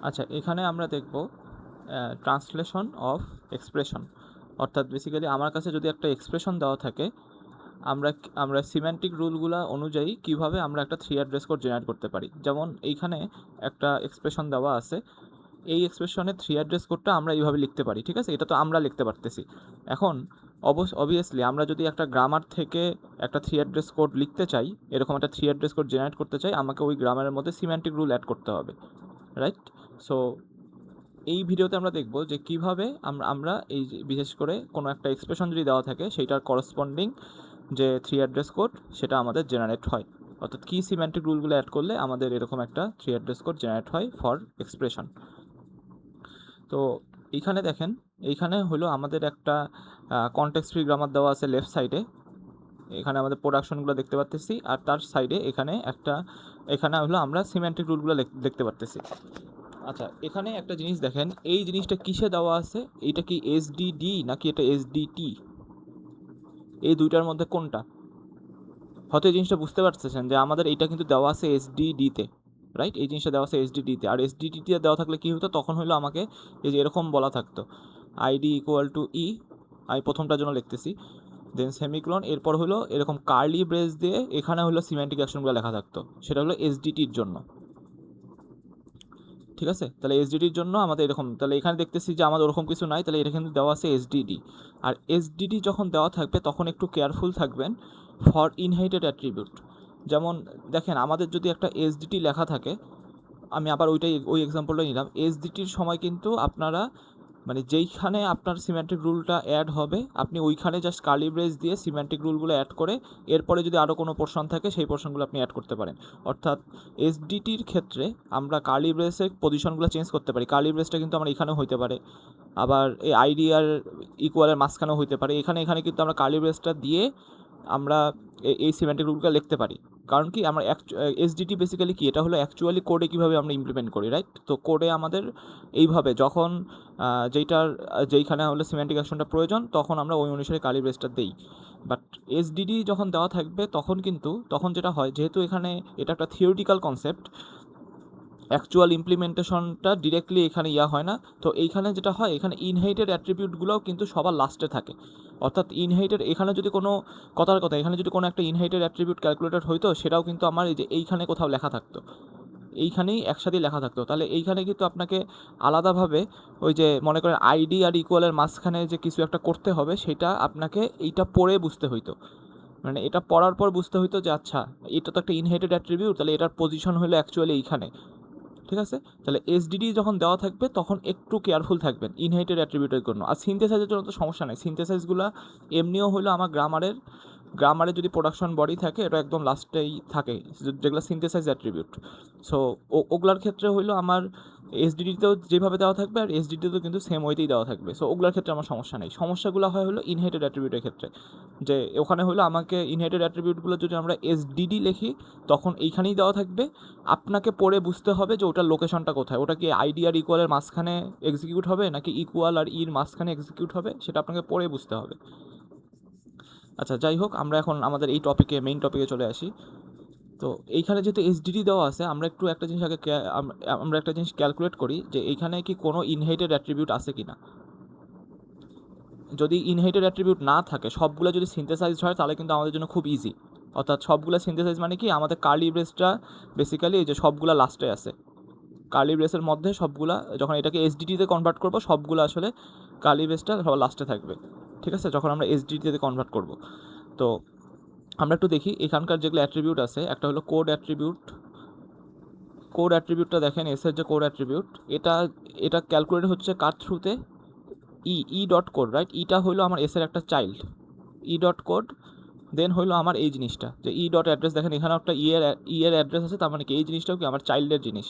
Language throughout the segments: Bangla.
আচ্ছা, এখানে আমরা দেখব ট্রান্সলেশন অফ এক্সপ্রেশন। অর্থাৎ বেসিক্যালি আমার কাছে যদি একটা এক্সপ্রেশন দেওয়া থাকে, আমরা সিম্যান্টিক রুলগুলা অনুযায়ী কিভাবে আমরা একটা 3 অ্যাড্রেস কোড জেনারেট করতে পারি। যেমন এইখানে একটা এক্সপ্রেশন দেওয়া আছে, এই এক্সপ্রেশনের 3 অ্যাড্রেস কোডটা আমরা এইভাবে লিখতে পারি, ঠিক আছে? এটা তো আমরা লিখতে পারতেছি। এখন অবভিয়াসলি আমরা যদি একটা গ্রামার থেকে একটা 3 অ্যাড্রেস কোড লিখতে চাই, এরকম একটা 3 অ্যাড্রেস কোড জেনারেট করতে চাই, আমাকে ওই গ্রামারের মধ্যে সিম্যান্টিক রুল অ্যাড করতে হবে, রাইট? সো এই ভিডিওতে আমরা দেখব যে কিভাবে আমরা এই যে বিশেষ করে কোনো একটা এক্সপ্রেশন যদি দেওয়া থাকে সেইটার করসপন্ডিং যে 3 অ্যাড্রেস কোড সেটা আমাদের জেনারেট হয়। অর্থাৎ কি সিম্যান্টিক রুলগুলো অ্যাড করলে আমাদের এরকম একটা 3 অ্যাড্রেস কোড জেনারেট হয় ফর এক্সপ্রেশন। তো এইখানে দেখেন, এইখানে হলো আমাদের একটা কনটেক্সট ফ্রি গ্রামার দেওয়া আছে লেফট সাইডে। এখানে আমাদের প্রোডাকশনগুলো দেখতে পারতেছি, আর তার সাইডে এখানে হলো আমরা সিম্যান্টিক রুলগুলো দেখতে পারতেছি। আচ্ছা, এখানে একটা জিনিস দেখেন, এই জিনিসটা কিসে দেওয়া আছে? এইটা কি এসডিডি নাকি এটা এসডিটি? এই দুইটার মধ্যে কোনটা? হয়তো এই জিনিসটা বুঝতে পারতেছেন যে আমাদের এইটা কিন্তু দেওয়া আছে এসডিডিতে, রাইট? এই জিনিসটা দেওয়া আছে এসডিডিতে, আর এসডিডিতে দেওয়া থাকলে কী হতো, তখন হলো আমাকে এই যে এরকম বলা থাকতো আইডি ইকুয়াল টু ই, আমি প্রথমটার জন্য লিখতেছি, দেন সেমিক্লোন, এরপর হলো এরকম কার্লি ব্রেস দিয়ে এখানে হলো সিম্যান্টিক অ্যাকশনগুলো লেখা থাকতো, সেটা হলো এসডিটির জন্য, ঠিক আছে? তাহলে এসডিডির জন্য আমাদের এরকম, তাহলে এখানে দেখতেছি যে আমাদের ওরকম কিছু নাই, তাহলে এটা কিন্তু দেওয়া আছে এসডিডি। আর এসডিডি যখন দেওয়া থাকবে তখন একটু কেয়ারফুল থাকবেন ফর ইনহেরিটেড অ্যাট্রিবিউট। যেমন দেখেন, আমাদের যদি একটা এসডিটি লেখা থাকে, আমি আবার ওই এক্সাম্পলটাই নিলাম, এসডিটির সময় কিন্তু আপনারা মানে যেইখানে আপনার সিম্যান্টিক রুলটা অ্যাড হবে আপনি ওইখানে জাস্ট কার্লি ব্রেস দিয়ে সিম্যান্টিক রুলগুলো অ্যাড করে এরপরে যদি আরও কোনো পোর্শন থাকে সেই পোর্শনগুলো আপনি অ্যাড করতে পারেন। অর্থাৎ এসডিটির ক্ষেত্রে আমরা কার্লি ব্রেসের পজিশনগুলো চেঞ্জ করতে পারি। কার্লি ব্রেসটা কিন্তু আমরা এখানেও হইতে পারে, আবার এই আইডি আর ইকুয়ালের মাঝখানেও হইতে পারে। এখানে কিন্তু আমরা কার্লি ব্রেসটা দিয়ে আমরা এই সিম্যান্টিক রুলগুলো লিখতে পারি। কারণ কি, আমরা এসডিটি বেসিক্যালি কি, এটা হলো অ্যাকচুয়ালি কোডে কীভাবে আমরা ইমপ্লিমেন্ট করি, রাইট? তো কোডে আমাদের এইভাবে যখন যেইখানে হলো সিম্যান্টিক অ্যাকশনটা প্রয়োজন তখন আমরা ওই অনুসারে কার্লি ব্রেসটা দেই। বাট এসডিডি যখন দেওয়া থাকবে তখন যেটা হয়, যেহেতু এখানে এটা একটা থিওরিটিক্যাল কনসেপ্ট, অ্যাকচুয়াল ইমপ্লিমেন্টেশনটা ডিরেক্টলি এখানে হয় না। তো এইখানে যেটা হয়, এখানে ইনহেরিটেড অ্যাট্রিবিউটগুলোও কিন্তু সবার লাস্টে থাকে। অর্থাৎ ইনহেরিটেড, এখানে যদি কোনো কথার কথা এখানে যদি কোনো একটা ইনহেরিটেড অ্যাট্রিবিউট ক্যালকুলেটেড হইতো, সেটাও কিন্তু আমার এই যে এইখানে কোথাও লেখা থাকতো, এইখানেই একসাথেই লেখা থাকতো। তাহলে এইখানে কিন্তু আপনাকে আলাদাভাবে ওই যে মনে করেন আইডি আর ইকুয়ালের মাঝখানে যে কিছু একটা করতে হবে, সেটা আপনাকে এইটা পড়ে বুঝতে হইতো। মানে এটা পড়ার পর বুঝতে হইতো যে আচ্ছা, এটা তো একটা ইনহেরিটেড অ্যাট্রিবিউট, তাহলে এটার পজিশন হলো অ্যাকচুয়ালি এইখানে, ঠিক আছে? তাহলে এসডিডি যখন দেওয়া থাকবে তখন একটু কেয়ারফুল থাকবেন ইনহেরিটেড অ্যাট্রিবিউটের জন্য। আর সিনথেসাইজের জন্য তো সমস্যা নেই, সিনথেসাইজগুলো এমনিও হলো আমার গ্রামারে যদি প্রোডাকশন বডি থাকে এটা একদম লাস্টেই থাকে, যেগুলো সিনথেসাইজ অ্যাট্রিবিউট। সো ওগুলার ক্ষেত্রে হইলো আমার এসডিডিতেও যেভাবে দেওয়া থাকবে আর এসডিডিতেও কিন্তু সেম ওয়েতেই দেওয়া থাকবে। সো ওগুলার ক্ষেত্রে আমার সমস্যা নেই। সমস্যাগুলো হয় হলো ইনহেরিটেড অ্যাট্রিবিউটের ক্ষেত্রে, যে ওখানে হলো আমাকে ইনহেরিটেড অ্যাট্রিবিউটগুলো যদি আমরা এসডিডি লিখি তখন এইখানেই দেওয়া থাকবে, আপনাকে পড়ে বুঝতে হবে যে ওটার লোকেশনটা কোথায়, ওটা কি আইডি আর ইকুয়ালের মাঝখানে এক্সিকিউট হবে নাকি ইকুয়াল আর ইর মাঝখানে এক্সিকিউট হবে, সেটা আপনাকে পড়ে বুঝতে হবে। আচ্ছা, যাই হোক, আমরা এখন আমাদের এই মেইন টপিকে চলে আসি। তো এইখানে যেহেতু এসডিডি দেওয়া আছে, আমরা একটু একটা জিনিস আগে আমরা একটা জিনিস ক্যালকুলেট করি যে এইখানে কি কোনো ইনহেরিটেড অ্যাট্রিবিউট আছে কি না। যদি ইনহেরিটেড অ্যাট্রিবিউট না থাকে, সবগুলো যদি সিনথেসাইজড হয় তাহলে কিন্তু আমাদের জন্য খুব ইজি। অর্থাৎ সবগুলো সিনথেসাইজ মানে কি, আমাদের কার্লি ব্রেসটা বেসিক্যালি এই যে সবগুলো লাস্টে আছে, কার্লি ব্রেসের মধ্যে সবগুলা, যখন এটাকে এসডিটিতে কনভার্ট করব সবগুলো আসলে কার্লি ব্রেসটা সবার লাস্টে থাকবে, ঠিক আছে? যখন আমরা এসডিটিতে কনভার্ট করব, তো আমরা একটু দেখি এখানকার যেগুলো অ্যাট্রিবিউট আছে। একটা হলো কোড অ্যাট্রিবিউটটা দেখেন, এসের যে কোড অ্যাট্রিবিউট, এটা ক্যালকুলেট হচ্ছে কার থ্রুতে, ই ডট কোড, রাইট? ইটা হলো আমার এসের একটা চাইল্ড, ই ডট কোড। দেন হইলো আমার এই জিনিসটা যে ই ডট অ্যাড্রেস, দেখেন এখানে একটা এর অ্যাড্রেস আছে, তার মানে কি এই জিনিসটাও কি আমার চাইল্ডের জিনিস।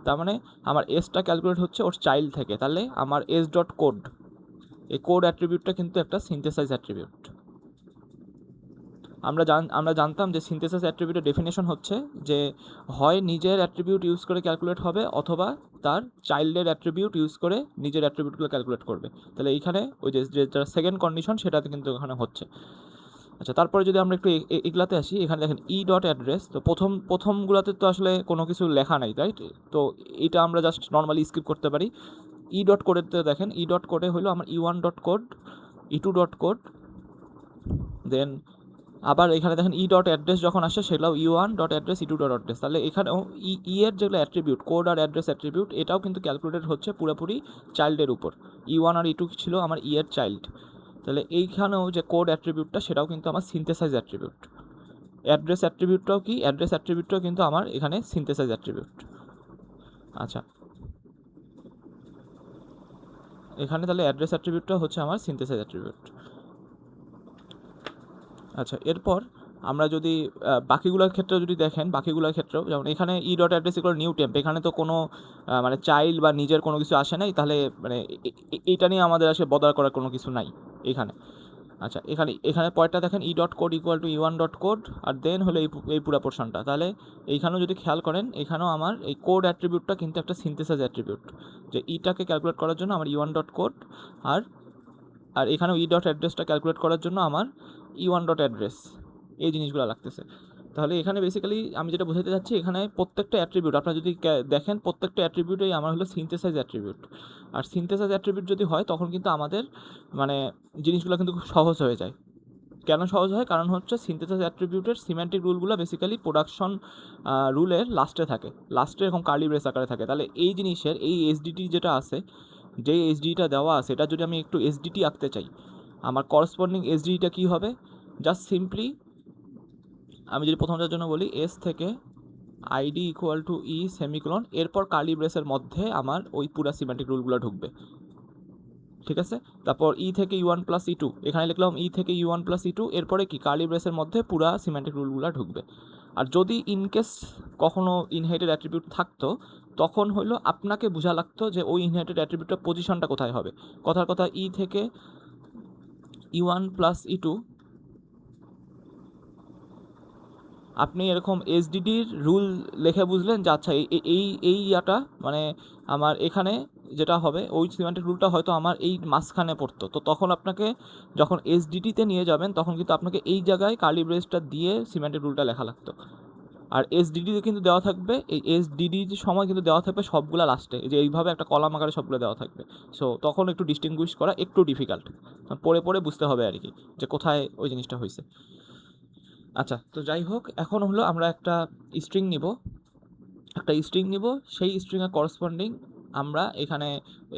তার মানে আমার এসটা ক্যালকুলেট হচ্ছে ওর চাইল্ড থেকে, তাহলে আমার এস ডট কোড, এই কোড অ্যাট্রিবিউটটা কিন্তু একটা সিনথেসাইজ অ্যাট্রিবিউট। আমরা জানতাম যে সিনথেসাইজ অ্যাট্রিবিউটের ডেফিনেশন হচ্ছে যে হয় নিজের অ্যাট্রিবিউট ইউজ করে ক্যালকুলেট হবে, অথবা তার চাইল্ডের অ্যাট্রিবিউট ইউজ করে নিজের অ্যাট্রিবিউটগুলো ক্যালকুলেট করবে। তাহলে এইখানে ওই যে যেটা সেকেন্ড কন্ডিশন সেটাতে কিন্তু এখানে হচ্ছে। আচ্ছা, তারপরে যদি আমরা একটু এগুলাতে আসি, এখানে দেখেন ই ডট অ্যাড্রেস। তো প্রথমগুলোতে তো আসলে কোনো কিছু লেখা নাই, রাইট? তো এটা আমরা জাস্ট নর্মালি স্কিপ করতে পারি। ই ডট কোডেতে দেখেন, ই ডট কোডে হলো আমার ই ওয়ান ডট কোড, ই টু ডট কোড, দেন আবার এখানে দেখেন ই ডট অ্যাড্রেস যখন আসে সেগুলো ই ওয়ান ডট অ্যাড্রেস, ই টু ডট অ্যাড্রেস। তাহলে এখানেও এর যেগুলো অ্যাট্রিবিউট, কোড আর অ্যাড্রেস অ্যাট্রিবিউট, এটাও কিন্তু ক্যালকুলেটেড হচ্ছে পুরোপুরি চাইল্ডের উপর। ই ওয়ান আর ই টু ছিল আমার ই এর চাইল্ড। তাহলে এইখানেও যে কোড অ্যাট্রিবিউটটা সেটাও কিন্তু আমার সিনথেসাইজ অ্যাট্রিবিউট। অ্যাড্রেস অ্যাট্রিবিউটটাও কি, অ্যাড্রেস অ্যাট্রিবিউটটাও কিন্তু আমার এখানে সিনথেসাইজ অ্যাট্রিবিউট। আচ্ছা, এখানে তাহলে অ্যাড্রেস অ্যাট্রিবিউটটাও হচ্ছে আমার সিনথেসাইজ অ্যাট্রিবিউট। আচ্ছা, এরপর আমরা যদি বাকিগুলোর ক্ষেত্রে যদি দেখেন, বাকিগুলোর ক্ষেত্রেও যেমন এখানে E dot address equal new temp, এখানে তো কোনো মানে চাইল্ড বা নিজের কোনো কিছু আসে নাই, তাহলে মানে এটা নিয়ে আমাদের আসলে বদার করার কোনো কিছু নাই এখানে। আচ্ছা, এখানে পরেরটা দেখেন E dot code equal to E one dot code, আর দেন হলো এই পুরো পোর্শনটা। তাহলে এইখানেও যদি খেয়াল করেন, এখানেও আমার এই কোড অ্যাট্রিবিউটটা কিন্তু একটা সিনথেসাইজ অ্যাট্রিবিউট, যে ইটাকে ক্যালকুলেট করার জন্য আমার ই ওয়ান ডট কোড, আর আর এখানেও ই ডট অ্যাড্রেসটা ক্যালকুলেট করার জন্য আমার ই ওয়ান ডট অ্যাড্রেস, এই জিনিসগুলো লাগতেছে। তাহলে এখানে বেসিক্যালি আমি যেটা বোঝাতে চাচ্ছি, এখানে প্রত্যেকটা অ্যাট্রিবিউট আপনারা যদি দেখেন, প্রত্যেকটা অ্যাট্রিবিউটেই আমার হলো সিনথেসাইজ অ্যাট্রিবিউট। আর সিনথেসাইজ অ্যাট্রিবিউট যদি হয় তখন কিন্তু আমাদের মানে জিনিসগুলো কিন্তু খুব সহজ হয়ে যায়। কেন সহজ হয়? কারণ হচ্ছে সিনথেসাইজ অ্যাট্রিবিউটের সিম্যান্টিক রুলগুলো বেসিক্যালি প্রোডাকশন রুলের লাস্টে থাকে, লাস্টে এরকম কার্লি ব্রেস আকারে থাকে। তাহলে এই জিনিসের এই এসডিটি যেটা আছে, যে এসডিটা দেওয়া আছে, এটা যদি আমি একটু এসডিটি আঁকতে চাই, আমার করসপন্ডিং এসডিটা কী হবে? জাস্ট সিম্পলি আমি যদি প্রথমটার জন্য বলি এস থেকে ID equal to E semicolon, এরপর কার্লি ব্রেসের মধ্যে আমার ওই পুরা সিম্যান্টিক রুলগুলো ঢুকবে, ঠিক আছে? তারপর ই থেকে ই ওয়ান প্লাস ই টু, এখানে লিখলাম ই থেকে ই ওয়ান প্লাস ই টু, এরপরে কি কার্লি ব্রেসের মধ্যে পুরা সিম্যান্টিক রুলগুলো ঢুকবে। আর যদি ইনকেস কখনো ইনহেরিটেড অ্যাট্রিবিউট থাকতো, তখন হলো আপনাকে বোঝা লাগতো যে ওই ইনহেরিটেড অ্যাট্রিবিউটটার পজিশনটা কোথায় হবে। কথার কথা, ই থেকে ই ওয়ান প্লাস ই টু, আপনি এরকম এসডিডির রুল লিখে বুঝলেন যে আচ্ছা এই ইয়াটা মানে আমার এখানে যেটা হবে, ওই সিমেন্টের রুলটা হয়তো আমার এই মাঝখানে পড়তো, তো তখন আপনাকে যখন এসডিডিতে নিয়ে যাবেন তখন কিন্তু আপনাকে এই জায়গায় কার্লি ব্রেসটা দিয়ে সিমেন্টের রুলটা লেখা লাগতো। আর এসডিডিতে কিন্তু দেওয়া থাকবে, এই এসডিডির সময় কিন্তু দেওয়া থাকবে সবগুলো লাস্টে, যে এইভাবে একটা কলাম আকারে সবগুলো দেওয়া থাকবে। সো তখন একটু ডিস্টিংগুইশ করা একটু ডিফিকাল্ট, পড়ে পড়ে বুঝতে হবে আর কি যে কোথায় ওই জিনিসটা হয়েছে। আচ্ছা, তো যাই হোক, এখন হলো আমরা একটা স্ট্রিং নিব, সেই স্ট্রিংয়ের করসপন্ডিং আমরা এখানে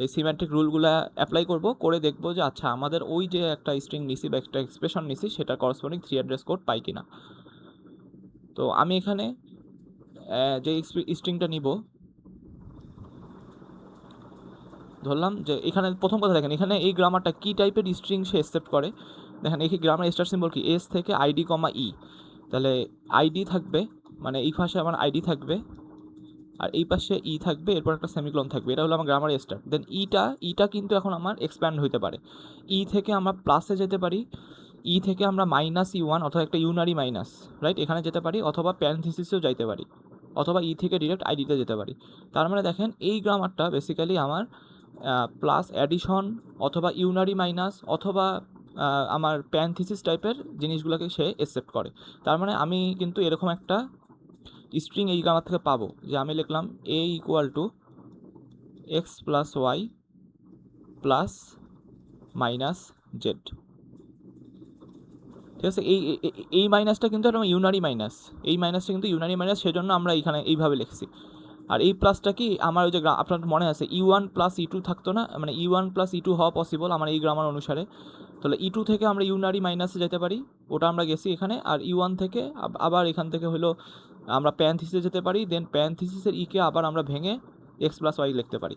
এই সিমেন্টিক রুলগুলা অ্যাপ্লাই করব, করে দেখব যে আচ্ছা আমাদের ওই যে একটা স্ট্রিং নিছি বা একটা এক্সপ্রেশন নিছি সেটা করসপন্ডিং 3 অ্যাড্রেস কোড পাই কিনা। তো আমি এখানে যে স্ট্রিংটা নিব, ধরলাম যে এখানে প্রথম কথা দেখেন, এখানে এই গ্রামারটা কী টাইপের স্ট্রিং সে অ্যাকসেপ্ট করে। দেখেন এই গ্রামার স্টার সিম্বল কি, এস থেকে আইডি কমা ই, তাহলে আইডি থাকবে, মানে এই পাশে আমার আইডি থাকবে, আর এই পাশে ই থাকবে, এরপর একটা সেমিকোলন থাকবে, এটা হলো আমার গ্রামার স্টার। দেন ইটা কিন্তু এখন আমার এক্সপ্যান্ড হইতে পারে, ই থেকে আমরা প্লাসে যেতে পারি, ই থেকে আমরা মাইনাস ই ওয়ান অথবা একটা ইউনারি মাইনাস, রাইট, এখানে যেতে পারি, অথবা প্যারেনথিসিসেও যাইতে পারি, অথবা ই থেকে ডিরেক্ট আইডিতে যেতে পারি। তার মানে দেখেন এই গ্রামারটা বেসিক্যালি আমার প্লাস অ্যাডিশন অথবা ইউনারি মাইনাস অথবা আমার প্যারেনথিসিস টাইপের জিনিসগুলোকে সে অ্যাকসেপ্ট করে। তার মানে আমি কিন্তু এরকম একটা স্ট্রিং এই গ্রামার থেকে পাবো, যে আমি লিখলাম A equal to x plus Y plus minus Z, ঠিক আছে? এই মাইনাসটা কিন্তু একটা ইউনারি মাইনাস, এই মাইনাসটা কিন্তু ইউনারি মাইনাস, সেজন্য আমরা এখানে এইভাবে লিখছি। আর এই প্লাসটা কি আমার ওই যে আপনার মনে আছে ই ওয়ান প্লাস ই টু থাকতো না, মানে ই ওয়ান প্লাস ই টু হওয়া পসিবল আমার এই গ্রামার অনুসারে। তাহলে ই টু থেকে আমরা ইউনারি মাইনাসে যেতে পারি, ওটা আমরা গেছি এখানে। আর ই ওয়ান থেকে আবার এখান থেকে হলো আমরা প্যারেনথিসিসে যেতে পারি, দেন প্যারেনথিসিসের ইকে আবার আমরা ভেঙে এক্স প্লাস ওয়াই লিখতে পারি।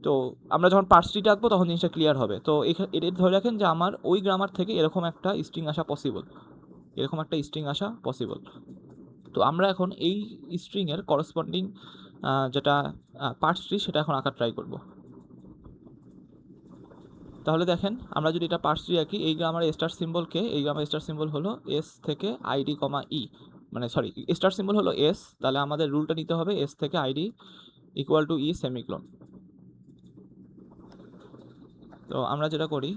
তো আমরা যখন পার্সটিটা আঁকবো তখন জিনিসটা ক্লিয়ার হবে। তো এটা ধরে রাখেন যে আমার ওই গ্রামার থেকে এরকম একটা স্ট্রিং আসা পসিবল। তো আমরা এখন এই স্ট্রিংয়ের করসপন্ডিং যেটা পার্সট্রি সেটা এখন আঁকার ট্রাই করব। তাহলে দেখেন আমরা যদি এটা পার্সট্রি আঁকি, এই গ্রামারের স্টার সিম্বল হলো এস থেকে আইডি কমা ই, মানে সরি, স্টার সিম্বল হলো এস, তাহলে আমাদের রুলটা নিতে হবে এস থেকে ID equal to E semicolon. তো আমরা যেটা করি,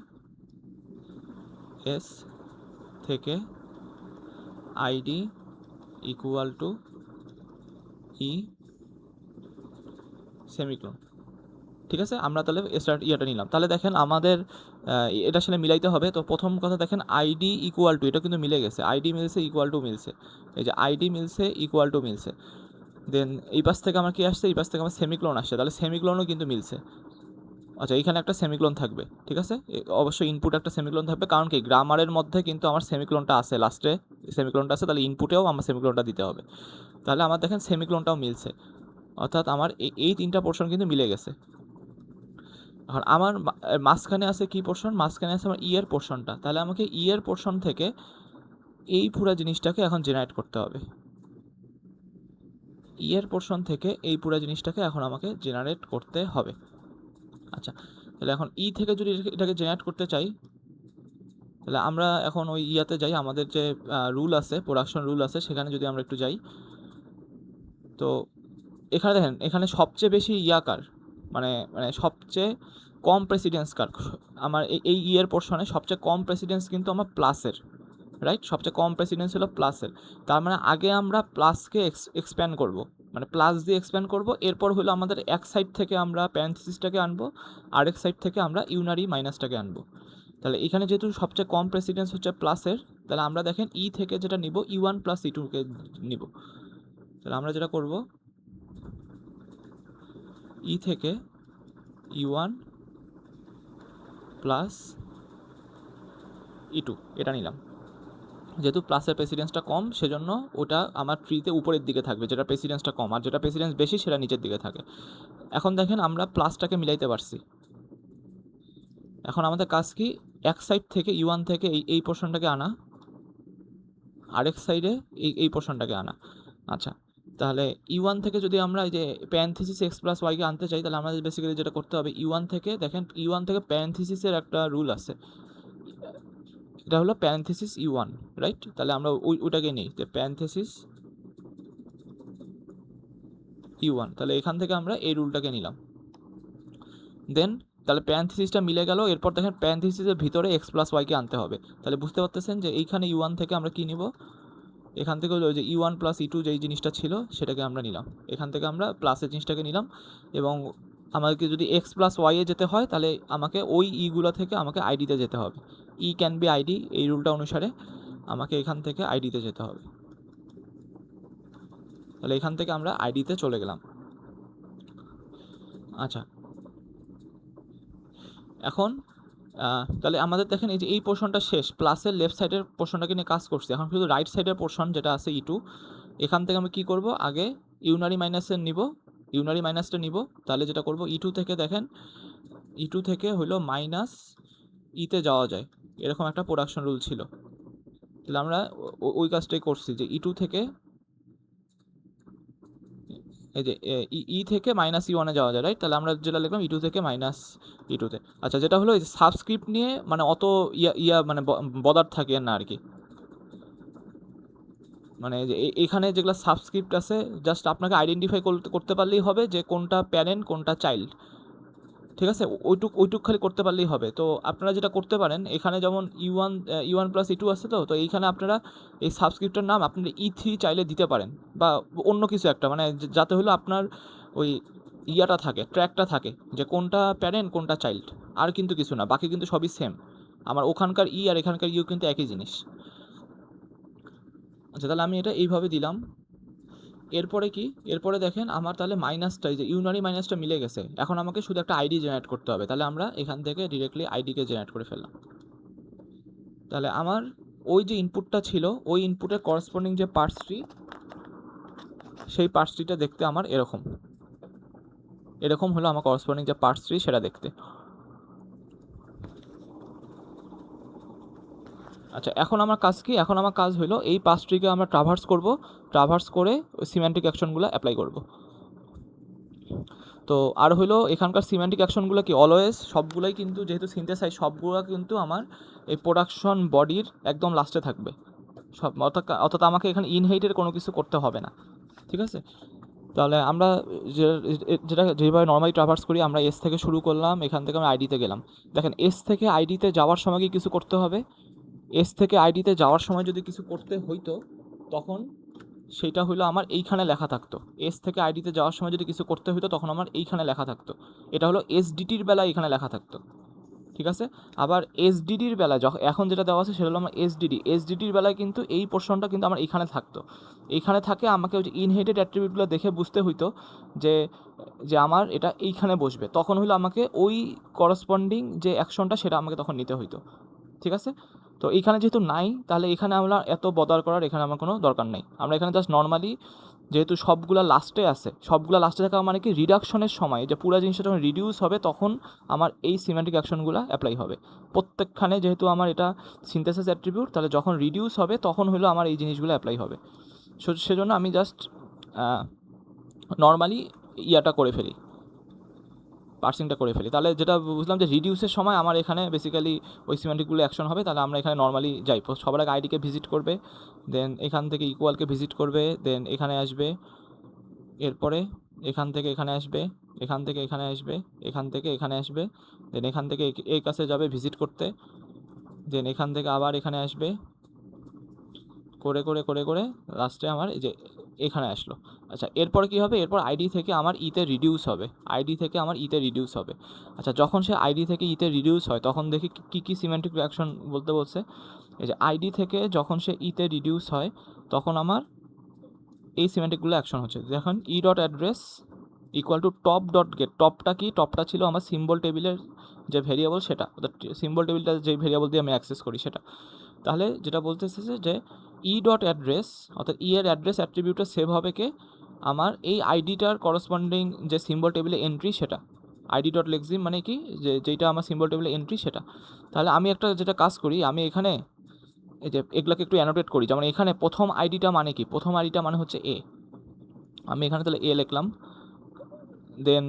এস থেকে ID equal to E semicolon. ঠিক আছে, আমরা তাহলে স্টার্ট ইয়েটা নিলাম। তাহলে দেখেন আমাদের এটা আসলে মিলাইতে হবে। তো প্রথম কথা দেখেন আইডি ইকুয়াল টু, এটা কিন্তু মিলে গেছে, আইডি মিলছে ইকুয়াল টু মিলছে, এই যে আইডি মিলছে ইকুয়াল টু মিলছে। দেন এই পাশ থেকে আমার কি আসছে, এই পাশ থেকে আমার সেমিক্লোন আসছে, তাহলে সেমিক্লোনও কিন্তু মিলছে। আচ্ছা, এইখানে একটা সেমিক্লোন থাকবে, ঠিক আছে, অবশ্যই ইনপুট একটা সেমিক্লোন থাকবে, কারণ কি গ্রামারের মধ্যে কিন্তু আমার সেমিক্লোনটা আছে, লাস্টে সেমিক্লোনটা আছে, তাহলে ইনপুটেও আমার সেমিক্লোনটা দিতে হবে। তাহলে আমার দেখেন সেমিক্লোনটাও মিলছে, অর্থাৎ আমার এই তিনটা পোর্শন কিন্তু মিলে গেছে। এখন আমার মাঝখানে আছে কি পোর্শন, মাঝখানে আছে আমার ইয়ের পোর্শনটা, তাহলে আমাকে ইয়ের পোর্শন থেকে এই পুরো জিনিসটাকে এখন জেনারেট করতে হবে। ইয়ের পোর্শন থেকে এই পুরো জিনিসটাকে এখন আমাকে জেনারেট করতে হবে। আচ্ছা, তাহলে এখন ই থেকে যদি এটাকে জেনারেট করতে চাই, তাহলে আমরা এখন ওই ইয়াতে যাই, আমাদের যে রুল আছে, প্রোডাকশন রুল আছে, সেখানে যদি আমরা একটু যাই, তো এখানে দেখেন এখানে সবচেয়ে বেশি ইয়াকার মানে মানে সবচেয়ে কম প্রেসিডেন্স কার, আমার এই ইয়ের পোর্শনে সবচেয়ে কম প্রেসিডেন্স কিন্তু আমার প্লাসের, রাইট, সবচেয়ে কম প্রেসিডেন্স হলো প্লাসের। তার মানে আগে আমরা প্লাসকে এক্সপ্যান্ড করব, মানে প্লাস দিয়ে এক্সপ্যান্ড করব, এরপর হলো আমাদের এক সাইড থেকে আমরা প্যারেনথেসিসটাকে আনবো, আরেক সাইড থেকে আমরা ইউনারি মাইনাসটাকে আনবো। তাহলে এখানে যেহেতু সবচেয়ে কম প্রেসিডেন্স হচ্ছে প্লাসের, তাহলে আমরা দেখেন ই থেকে যেটা নিব ই1 প্লাস ই2কে নিব। তাহলে আমরা যেটা করব ই থেকে ই1 প্লাস ই2 এটা নিলাম। যেহেতু প্লাসের প্রেসিডেন্সটা কম, সেজন্য ওটা আমার ট্রিতে উপরের দিকে থাকবে, যেটা প্রেসিডেন্সটা কম, আর যেটা প্রেসিডেন্স বেশি সেটা নিচের দিকে থাকে। এখন দেখেন আমরা প্লাসটাকে মিলাইতে পারছি। এখন আমাদের কাজ কি, এক সাইড থেকে ই1 থেকে এই পোর্শনটাকে আনা, আরেক সাইডে এই পোর্শনটাকে আনা। আচ্ছা, তাহলে ই1 থেকে যদি আমরা এই যে প্যারেনথেসিস এক্স প্লাস ওয়াইকে আনতে চাই, তাহলে আমাদের বেসিক্যালি যেটা করতে হবে, ই1 থেকে দেখেন ই1 থেকে প্যারেনথেসিসের একটা রুল আছে, এটা হলো প্যারেনথেসিস ই1, রাইট। তাহলে আমরা ওইটাকে নিই, যে প্যারেনথেসিস ই1, তাহলে এখান থেকে আমরা এই রুলটাকে নিলাম। দেন তাহলে প্যারেনথেসিসটা মিলে গেল, এরপর দেখেন প্যারেনথেসিসের ভিতরে এক্স প্লাস ওয়াইকে আনতে হবে। তাহলে বুঝতে পারতেছেন যে এইখানে ই1 থেকে আমরা কি নিব, এখান থেকে ওই যে ই1 প্লাস ই2 যেই জিনিসটা ছিল সেটাকে আমরা নিলাম, এখান থেকে আমরা প্লাসের জিনিসটাকে নিলাম, এবং আমাদেরকে যদি এক্স প্লাস ওয়াইয়ে যেতে হয় তাহলে আমাকে ওই ইগুলো থেকে আমাকে আইডিতে যেতে হবে, ই ক্যান বি আইডি, এই রুলটা অনুসারে আমাকে এখান থেকে আইডিতে যেতে হবে। তাহলে এখান থেকে আমরা আইডিতে চলে গেলাম। আচ্ছা, এখন তাহলে আমাদের দেখেন এই যে এই পোর্শনটা শেষ, প্লাসের লেফট সাইডের পোর্শনটাকে নিয়ে কাজ করছি, এখন শুধু রাইট সাইডের পোর্শন যেটা আছে ই2, এখান থেকে আমি কী করব, আগে ইউনারি মাইনাসের নিব, ইউনারি মাইনাসটা নিব। তাহলে যেটা করব ই2 থেকে দেখেন ই2 থেকে হলো মাইনাস ইতে যাওয়া যায়, এরকম একটা প্রোডাকশন রুল ছিল। তাহলে আমরা ওই কাজটাই করছি, যে ই2 থেকে এই যে ই থেকে মাইনাস ই1-এ যাওয়া যায়, রাইট। তাহলে আমরা যেটা লিখলাম ই2 থেকে মাইনাস ই2-তে। আচ্ছা, যেটা হলো এই সাবস্ক্রিপ্ট নিয়ে মানে অত ইয়া মানে বদার থাকে না আর কি, মানে যে এখানে যেগুলো সাবস্ক্রিপ্ট আছে জাস্ট আপনাকে আইডেন্টিফাই করতে পারলেই হবে যে কোনটা প্যারেন্ট কোনটা চাইল্ড, ঠিক আছে, ওইটুক খালি করতে পারলেই হবে। তো আপনারা যেটা করতে পারেন, এখানে যেমন ই1 প্লাস ই2 আছে, তো এইখানে আপনারা এই সাবস্ক্রিপ্টের নাম আপনারা ই3 চাইলে দিতে পারেন, বা অন্য কিছু একটা, মানে যাতে হলো আপনার ওই ইয়াটা থাকে, ট্র্যাকটা থাকে যে কোনটা প্যারেন্ট কোনটা চাইল্ড, আর কিন্তু কিছু না, বাকি কিন্তু সবই সেম, আমার ওখানকার ই আর এখানকার ইউ কিন্তু একই জিনিস। আচ্ছা, তাহলে আমি এটা এইভাবে দিলাম। এরপরে কি, এরপরে দেখেন আমার তাহলে মাইনাসটা, এই যে ইউনারি মাইনাসটা মিলে গেছে, এখন আমাকে শুধু একটা আইডি জেনারেট করতে হবে। তাহলে আমরা এখান থেকে ডিরেক্টলি আইডিকে জেনারেট করে ফেললাম। তাহলে আমার ওই যে ইনপুটটা ছিল, ওই ইনপুটের করসপন্ডিং যে পার্টস ট্রি, সেই পার্টস ট্রিটা দেখতে আমার এরকম হলো আমার করসপন্ডিং যে পার্টস ট্রি সেটা দেখতে। আচ্ছা, এখন আমার কাজ কি, এখন আমার কাজ হলো এই পার্টস ট্রিকে আমরা ট্রাভার্স করব, ট্রাভার্স করে সিম্যান্টিক অ্যাকশনগুলো অ্যাপ্লাই করব। তো আর হলো এখানকার সিম্যান্টিক অ্যাকশনগুলো কি, অলওয়েজ সবগুলোই কিন্তু যেহেতু সিনথেসাইজ, সবগুলো কিন্তু আমার এই প্রোডাকশন বডির একদম লাস্টে থাকবে সব, অর্থাৎ আমাকে এখানে ইনহেরিটের কোনো কিছু করতে হবে না, ঠিক আছে। তাহলে আমরা যেটা যেভাবে নর্মালি ট্রাভার্স করি, আমরা এস থেকে শুরু করলাম, এখান থেকে আমরা আইডিতে গেলাম। দেখেন এস থেকে আইডিতে যাওয়ার সময় কি কিছু করতে হবে, এস থেকে আইডিতে যাওয়ার সময় যদি কিছু করতে হইতো তখন সেটা হলো আমার এইখানে লেখা থাকতো। এস থেকে আইডিতে যাওয়ার সময় যদি কিছু করতে হইতো তখন আমার এইখানে লেখা থাকতো। এটা হলো এসডিটির বেলায় এখানে লেখা থাকতো, ঠিক আছে। আবার এসডিডির বেলায় এখন যেটা দেওয়া আছে সেটা হলো আমার এসডিডির বেলায় কিন্তু এই পোর্শনটা কিন্তু আমার এইখানে থাকতো। এইখানে থাকে আমাকে ওই যে ইনহেরিটেড অ্যাট্রিবিউটগুলো দেখে বুঝতে হইতো যে যে আমার এটা এইখানে বসবে, তখন হলো আমাকে ওই করসপন্ডিং যে অ্যাকশনটা সেটা আমাকে তখন নিতে হইতো, ঠিক আছে। তো এইখানে যেহেতু নাই তাহলে এখানে আমরা এত বদার করার এখানে আমার কোনো দরকার নেই। আমরা এখানে জাস্ট নর্মালি যেহেতু সবগুলা লাস্টে আছে, সবগুলা লাস্টে থাকা মানে কি রিডাকশনের সময় যে পুরো জিনিসটা যখন রিডিউস হবে তখন আমার এই সিমেন্টিক অ্যাকশনগুলো অ্যাপ্লাই হবে প্রত্যেকখানে। যেহেতু আমার এটা সিনথেসিস অ্যাট্রিবিউট, তাহলে যখন রিডিউস হবে তখন হলো আমার এই জিনিসগুলো অ্যাপ্লাই হবে। সেজন্য আমি জাস্ট নর্মালি ইয়াটা করে ফেলি, পার্সিংটা করে ফেলি। তাহলে যেটা বুঝলাম যে রিডিউসের সময় আমার এখানে বেসিক্যালি ওই সিমেন্টিকগুলো অ্যাকশন হবে। তাহলে আমরা এখানে নর্মালি যাই, সবার আগে আইডিকে ভিজিট করবে, দেন এখান থেকে ইকুয়ালকে ভিজিট করবে, দেন এখানে আসবে, এরপরে এখান থেকে এখানে আসবে, এখান থেকে এখানে আসবে, এখান থেকে এখানে আসবে, দেন এখান থেকে এই কাছে যাবে ভিজিট করতে, দেন এখান থেকে আবার এখানে আসবে, করে করে করে করে লাস্টে আমার এই যে এখানে আসলো। আচ্ছা, এরপর কি হবে? এরপর আইডি থেকে আমার ইতে রিডিউস হবে, আইডি থেকে আমার ইতে রিডিউস হবে। আচ্ছা, যখন সে আইডি থেকে ইতে রিডিউস হয় তখন দেখি কী কী সিমেন্টিক রিঅ্যাকশন বলতে বলছে। এই যে আইডি থেকে যখন সে ইতে রিডিউস হয় তখন আমার এই সিমেন্টিকগুলো অ্যাকশন হচ্ছে। দেখুন ই dot address equal to top dot gate. টপটা কি? টপটা ছিল আমার সিম্বল টেবিলের যে ভেরিয়েবল সেটা, অর্থাৎ সিম্বল টেবিলটা যে ভেরিয়েবল দিয়ে আমি অ্যাক্সেস করি সেটা। তাহলে যেটা বলতেছে যে ই ডট অ্যাড্রেস অর্থাৎ ই এর অ্যাড্রেস অ্যাট্রিবিউটটা সেভ হবে কে? আমার এই আইডিটার করসপন্ডিং যে সিম্বল টেবিলে এন্ট্রি সেটা। আইডি ডট লেক্সিম মানে কি? যেটা আমার সিম্বল টেবিলে এন্ট্রি সেটা। তাহলে আমি একটা যেটা কাজ করি, আমি এখানে এই যে এগুলাকে একটু অ্যানোটেট করি। যেমন এখানে প্রথম আইডিটা মানে কি? প্রথম আইডিটা মানে হচ্ছে এ। আমি এখানে তাহলে এ লিখলাম। দেন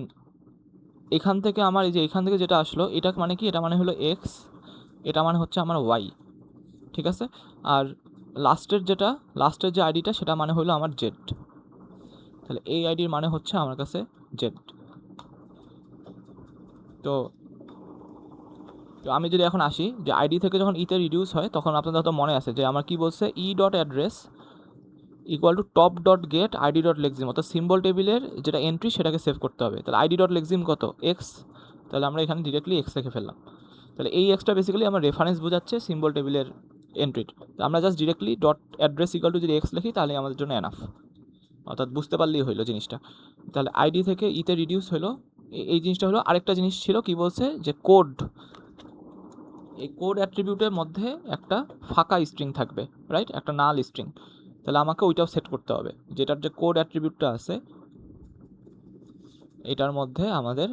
এখান থেকে আমার এই যে এখান থেকে যেটা আসলো এটা মানে কি? এটা মানে হলো এক্স, এটা মানে হচ্ছে আমার ওয়াই, ঠিক আছে। আর লাস্টের যে আইডিটা সেটা মানে হলো আমার জেড। তাহলে এই আইডির মানে হচ্ছে আমার কাছে জেড। তো আমি যদি এখন আসি যে আইডি থেকে যখন ইতে রিডিউস হয় তখন আপনাদের হয়তো মনে আছে যে আমার কি বলছে, ই dot address equal to top dot gate ID dot lexeme, অর্থাৎ সিম্বল টেবিলের যেটা এন্ট্রি সেটাকে সেভ করতে হবে। তাহলে আইডি ডট লেক্সিম কত? এক্স। তাহলে আমরা এখানে ডিরেক্টলি এক্স রেখে ফেললাম। তাহলে এই এক্সটা বেসিক্যালি আমার রেফারেন্স বোঝাচ্ছে সিম্বল টেবিলের এন্ট্রির। তো আমরা just directly dot address equal two যদি এক্স লিখি তাহলে আমাদের জন্য এনাফ, অর্থাৎ বুঝতে পারলেই হইলো জিনিসটা। তাহলে আইডি থেকে ইতে রিডিউস হলো, এই জিনিসটা হলো। আরেকটা জিনিস ছিল কি বলছে যে কোড, এই কোড অ্যাট্রিবিউটের মধ্যে একটা ফাঁকা স্ট্রিং থাকবে, রাইট? একটা নাল স্ট্রিং। তাহলে আমাকে ওইটাও সেট করতে হবে, যেটার যে কোড অ্যাট্রিবিউটটা আছে এটার মধ্যে আমাদের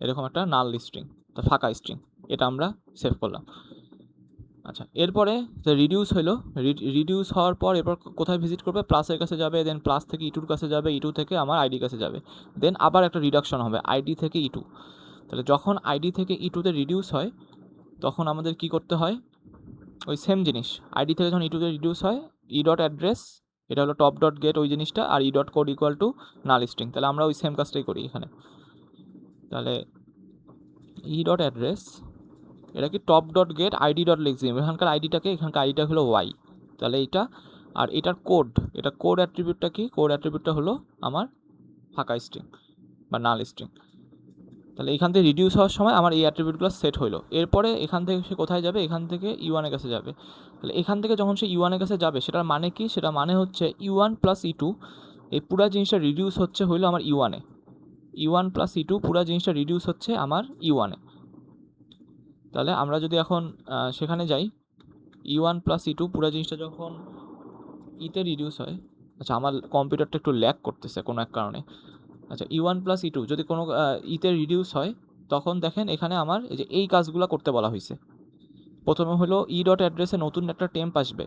এরকম একটা নাল স্ট্রিং, তা ফাঁকা স্ট্রিং, এটা আমরা সেভ করলাম। আচ্ছা, এরপরে যে রিডিউস হলো, রিডিউস হওয়ার পর এরপর কোথায় ভিজিট করবে? প্লাসের কাছে যাবে, দেন প্লাস থেকে ইটুর কাছে যাবে, ইটু থেকে আমার আইডি কাছে যাবে, দেন আবার একটা রিডাকশন হবে আইডি থেকে ইটু। তাহলে যখন আইডি থেকে ইটুতে রিডিউস হয় তখন আমাদের কি করতে হয়? ওই সেম জিনিস, আইডি থেকে যখন ইটুতে রিডিউস হয় ই ডট অ্যাড্রেস, এটা হলো টপ ডট গেট ওই জিনিসটা, আর E dot code equal to null string. তাহলে আমরা ওই সেম কাজটাই করি এখানে। তাহলে ই ডট অ্যাড্রেস এটা কি? Top dot gate ID dot lexeme, এখানকার আইডিটাকে, এখানকার আইডিটা হলো ওয়াই। তাহলে এইটা আর এটার কোড, এটা কোড অ্যাট্রিবিউটটা কি? কোড অ্যাট্রিবিউটটা হলো আমার ফাঁকা স্ট্রিং বা নাল স্ট্রিং। তাহলে এখান থেকে রিডিউস হওয়ার সময় আমার এই অ্যাট্রিবিউটগুলো সেট হইলো। এরপরে এখান থেকে সে কোথায় যাবে? এখান থেকে ইউয়ানের কাছে যাবে। তাহলে এখান থেকে যখন সে ইউয়ানের কাছে যাবে সেটার মানে কি? সেটা মানে হচ্ছে ইউয়ান প্লাস ই টু, এই পুরা জিনিসটা রিডিউস হচ্ছে হইলো আমার ইউয়ানে। ইউয়ান প্লাস ই টু পুরা জিনিসটা রিডিউস হচ্ছে আমার ইউয়ানে। তাহলে আমরা যদি এখন সেখানে যাই, ই1 প্লাস ই2 পুরো জিনিসটা যখন ইতে রিডিউস হয়, আচ্ছা আমার কম্পিউটারটা একটু ল্যাগ করতেছে কোনো এক কারণে। আচ্ছা, ই1 প্লাস ই2 যদি কোনো ইতে রিডিউস হয় তখন দেখেন এখানে আমার এই যে এই কাজগুলো করতে বলা হয়েছে। প্রথমে হলো ই ডট অ্যাড্রেসে নতুন একটা টেম্প আসবে,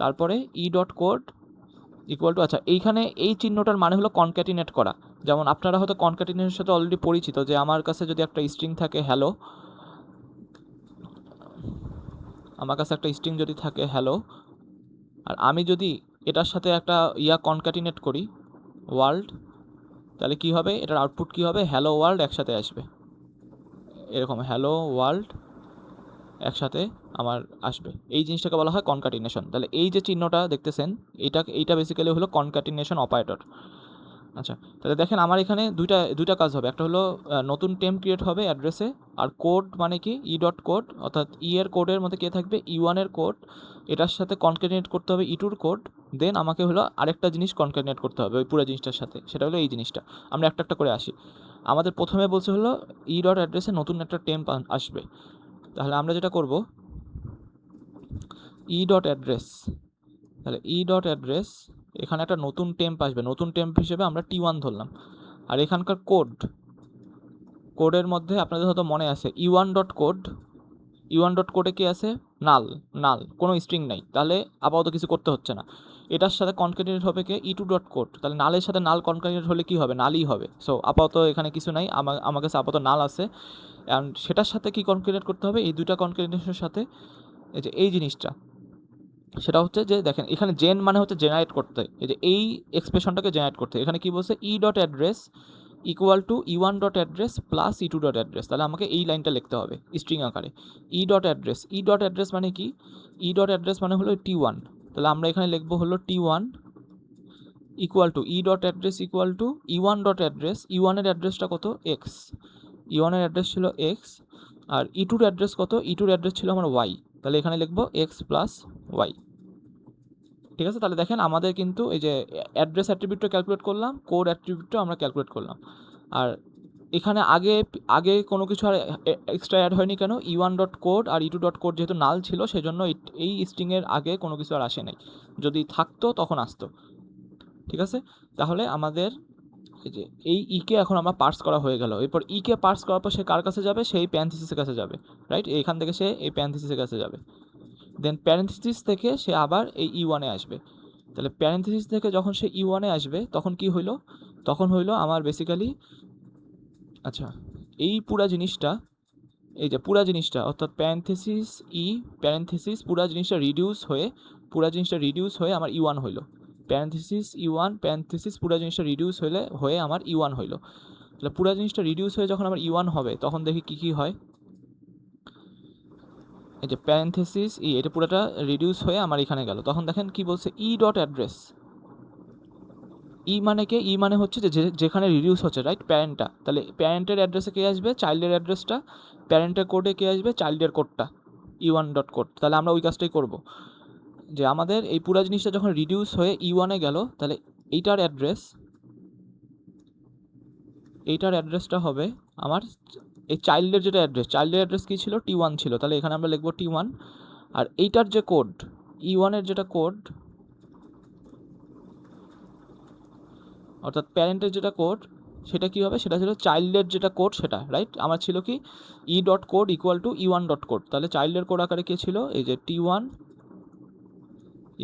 তারপরে ই ডট কোড ইকুয়াল টু, আচ্ছা এইখানে এই চিহ্নটার মানে হলো কনক্যাটিনেট করা। যেমন আপনারা হয়তো কনক্যাটিনেটের সাথে অলরেডি পরিচিত, যে আমার কাছে যদি একটা স্ট্রিং থাকে হ্যালো, আমার কাছে একটা স্ট্রিং যদি থাকে হ্যালো, আর আমি যদি এটার সাথে একটা কনক্যাটিনেট করি ওয়ার্ল্ড, তাহলে কি হবে? এটার আউটপুট কি হবে? হ্যালো ওয়ার্ল্ড একসাথে আসবে, এরকম হ্যালো ওয়ার্ল্ড একসাথে আমার আসবে। এই জিনিসটাকে বলা হয় কনকাটিনেশন। তাহলে এই যে চিহ্নটা দেখতেছেন, এইটা বেসিক্যালি হলো কনকাটিনেশন অপারেটর। আচ্ছা, তাহলে দেখেন আমার এখানে দুইটা কাজ হবে। একটা হলো নতুন টেম্প ক্রিয়েট হবে অ্যাড্রেসে, আর কোড মানে কি ই ডট কোড, অর্থাৎ ই এর কোডের মধ্যে কে থাকবে ই ওয়ানের কোড, এটার সাথে কনক্যাটিনেট করতে হবে ই টুর কোড। দেন আমাকে হলো আরেকটা জিনিস কনক্যাটিনেট করতে হবে ওই পুরো জিনিসটার সাথে, সেটা হলো এই জিনিসটা। আমরা একটা একটা করে আসি। আমাদের প্রথমে বলছে হলো ই ডট অ্যাড্রেসে নতুন একটা টেম্প আসবে। তাহলে আমরা যেটা করব, ই ডট অ্যাড্রেস, তাহলে ই ডট অ্যাড্রেস, এখানে একটা নতুন টেম্প আসবে। নতুন টেম্প হিসেবে আমরা T1 ধরলাম। আর এখানকার কোডের মধ্যে আপনাদের হয়তো মনে আছে E1 dot code, E1 dot কোডে কি আছে, নাল কোনো স্ট্রিং নাই, তাহলে আপাতত কিছু করতে হচ্ছে না। এটার সাথে কনক্যাটিনেট হবে কে E2 ডট কোড, তাহলে নালের সাথে নাল কনক্যাটিনেট হলে কি হবে, নালই হবে। সো আপাতত এখানে কিছু নাই, আমার কাছে আপাতত নাল আছে। অ্যান্ড সেটার সাথে কি কনক্যাটিনেট করতে হবে, এই দুইটা কনক্যাটিনেশনের সাথে এই যে এই জিনিসটা, সেটা হচ্ছে যে দেখেন এখানে জেন মানে হচ্ছে জেনারেট করতে, এই যে এই এক্সপ্রেশনটাকে জেনারেট করতে। এখানে কি বলছে, ই dot address equal to E1 dot address plus E2 dot address. তাহলে আমাকে এই লাইনটা লিখতে হবে স্ট্রিং আকারে। ই ডট অ্যাড্রেস মানে কি, ই ডট অ্যাড্রেস মানে হলো T1। তাহলে আমরা এখানে লিখবো হলো T1 equal to E dot address equal to E1 dot address, E1 এর অ্যাড্রেসটা কত, এক্স, E1 এর অ্যাড্রেস ছিল এক্স, আর E2 এর অ্যাড্রেস কত, E2 এর অ্যাড্রেস ছিল আমার ওয়াই। তাহলে এখানে লিখবো এক্স প্লাস ওয়াই। ঠিক আছে, তাহলে দেখেন আমাদের কিন্তু এই যে অ্যাড্রেস অ্যাট্রিবিউটটা ক্যালকুলেট করলাম, কোড অ্যাট্রিবিউটটা আমরা ক্যালকুলেট করলাম। আর এখানে আগে কোনো কিছু আর এক্সট্রা অ্যাড হয়নি কেন, E1 ডট কোড আর E2 ডট কোড যেহেতু নাল ছিল সেজন্য এই স্ট্রিংয়ের আগে কোনো কিছু আর আসে নাই, যদি থাকতো তখন আসতো। ঠিক আছে, তাহলে আমাদের এই যে এই ইকে এখন আমরা পার্স করা হয়ে গেল। এরপর ইকে পার্স করার পর সে কার কাছে যাবে, সেই প্যারেনথিসিসের কাছে যাবে, রাইট। এখান থেকে সে এই প্যারেনথিসিসের কাছে যাবে, দেন প্যারেনথিসিস থেকে সে আবার এই E1-এ আসবে। তাহলে প্যারেনথিসিস থেকে যখন সে E1-এ আসবে তখন কি হইলো, তখন হইলো আমার বেসিক্যালি, আচ্ছা এই পুরা জিনিসটা, এই যে পুরা জিনিসটা অর্থাৎ প্যারেনথিসিস পুরা জিনিসটা রিডিউস হয়ে আমার E1 হইলো। প্যারেনথিসিস পুরা জিনিসটা রিডিউস হয়ে আমার E1 হইলো। তাহলে পুরা জিনিসটা রিডিউস হয়ে যখন আমার E1 হবে তখন দেখি কি হয়, এই যে প্যারেনথিসিস এটা পুরোটা রিডিউস হয়ে আমার এখানে গেল। তখন দেখেন কি বলছে, ই ডট অ্যাড্রেস, মানে কে, মানে হচ্ছে যে যেখানে রিডিউস হচ্ছে, রাইট, প্যারেন্টটা। তাহলে প্যারেন্টের অ্যাড্রেসে কে আসবে, চাইল্ডের অ্যাড্রেসটা, প্যারেন্টের কোডে কে আসবে, চাইল্ডের কোডটা, E1 ডট কোড। তাহলে আমরা ওই কাজটাই করব, যে আমাদের এই পুরো জিনিসটা যখন রিডিউস হয়ে E1-এ গেল, তাহলে এইটার অ্যাড্রেসটা হবে আমার এই চাইল্ডের চাইল্ডের অ্যাড্রেস কী ছিল, T1 ছিল। তাহলে এখানে আমরা লিখবো T1। আর এইটার যে কোড, E1-এর যেটা কোড, অর্থাৎ প্যারেন্টের যেটা কোড, সেটা কী হবে, সেটা ছিল চাইল্ডের যেটা কোড সেটা, রাইট। আমার ছিল কি E dot code equal to E1 dot code. তাহলে চাইল্ডের কোড আকারে কে ছিল, এই যে T1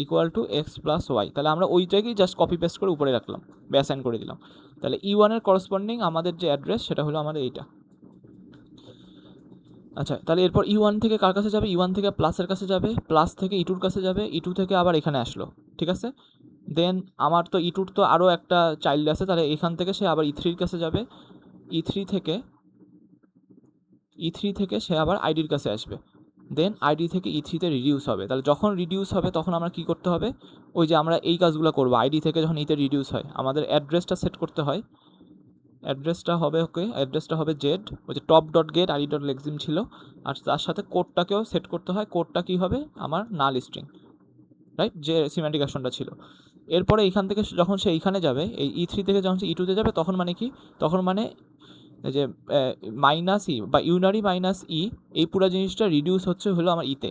equal to x plus y. তাহলে আমরা ওইটাকেই জাস্ট কপি পেস্ট করে উপরে রাখলাম, অ্যাসাইন করে দিলাম। তাহলে E1-এর করসপন্ডিং আমাদের যে অ্যাড্রেস সেটা হলো আমাদের এইটা। আচ্ছা, তাহলে এরপর E1 থেকে কার কাছে যাবে, E1 থেকে প্লাসের কাছে যাবে, প্লাস থেকে E2-র কাছে যাবে, E2 থেকে আবার এখানে আসলো। ঠিক আছে, দেন আমার তো E2-র তো আরও একটা চাইল্ড আছে, তাহলে এখান থেকে সে আবার E3-র কাছে যাবে, E3 থেকে সে আবার আইডির কাছে আসবে, দেন আইডি থেকে E3-তে রিডিউস হবে। তাহলে যখন রিডিউস হবে তখন আমরা কী করতে হবে, ওই যে আমরা এই কাজগুলো করবো, আইডি থেকে যখন ইতে রিডিউস হয় আমাদের অ্যাড্রেসটা সেট করতে হয়। অ্যাড্রেসটা হবে জেড, ওই যে top dot gate ID dot lexeme ছিল, আর তার সাথে কোডটাকেও সেট করতে হয়। কোডটা কী হবে, আমার নাল স্ট্রিং, রাইট, যে সিমেন্টিক অ্যাকশনটা ছিল। এরপরে এইখান থেকে যখন সে এইখানে যাবে, এই E3 থেকে যখন সে E2-তে যাবে, তখন মানে কি, তখন মানে এই যে মাইনাস ই বা ইউনারি মাইনাস ই, এই পুরো জিনিসটা রিডিউস হচ্ছে হলো আমার ইতে।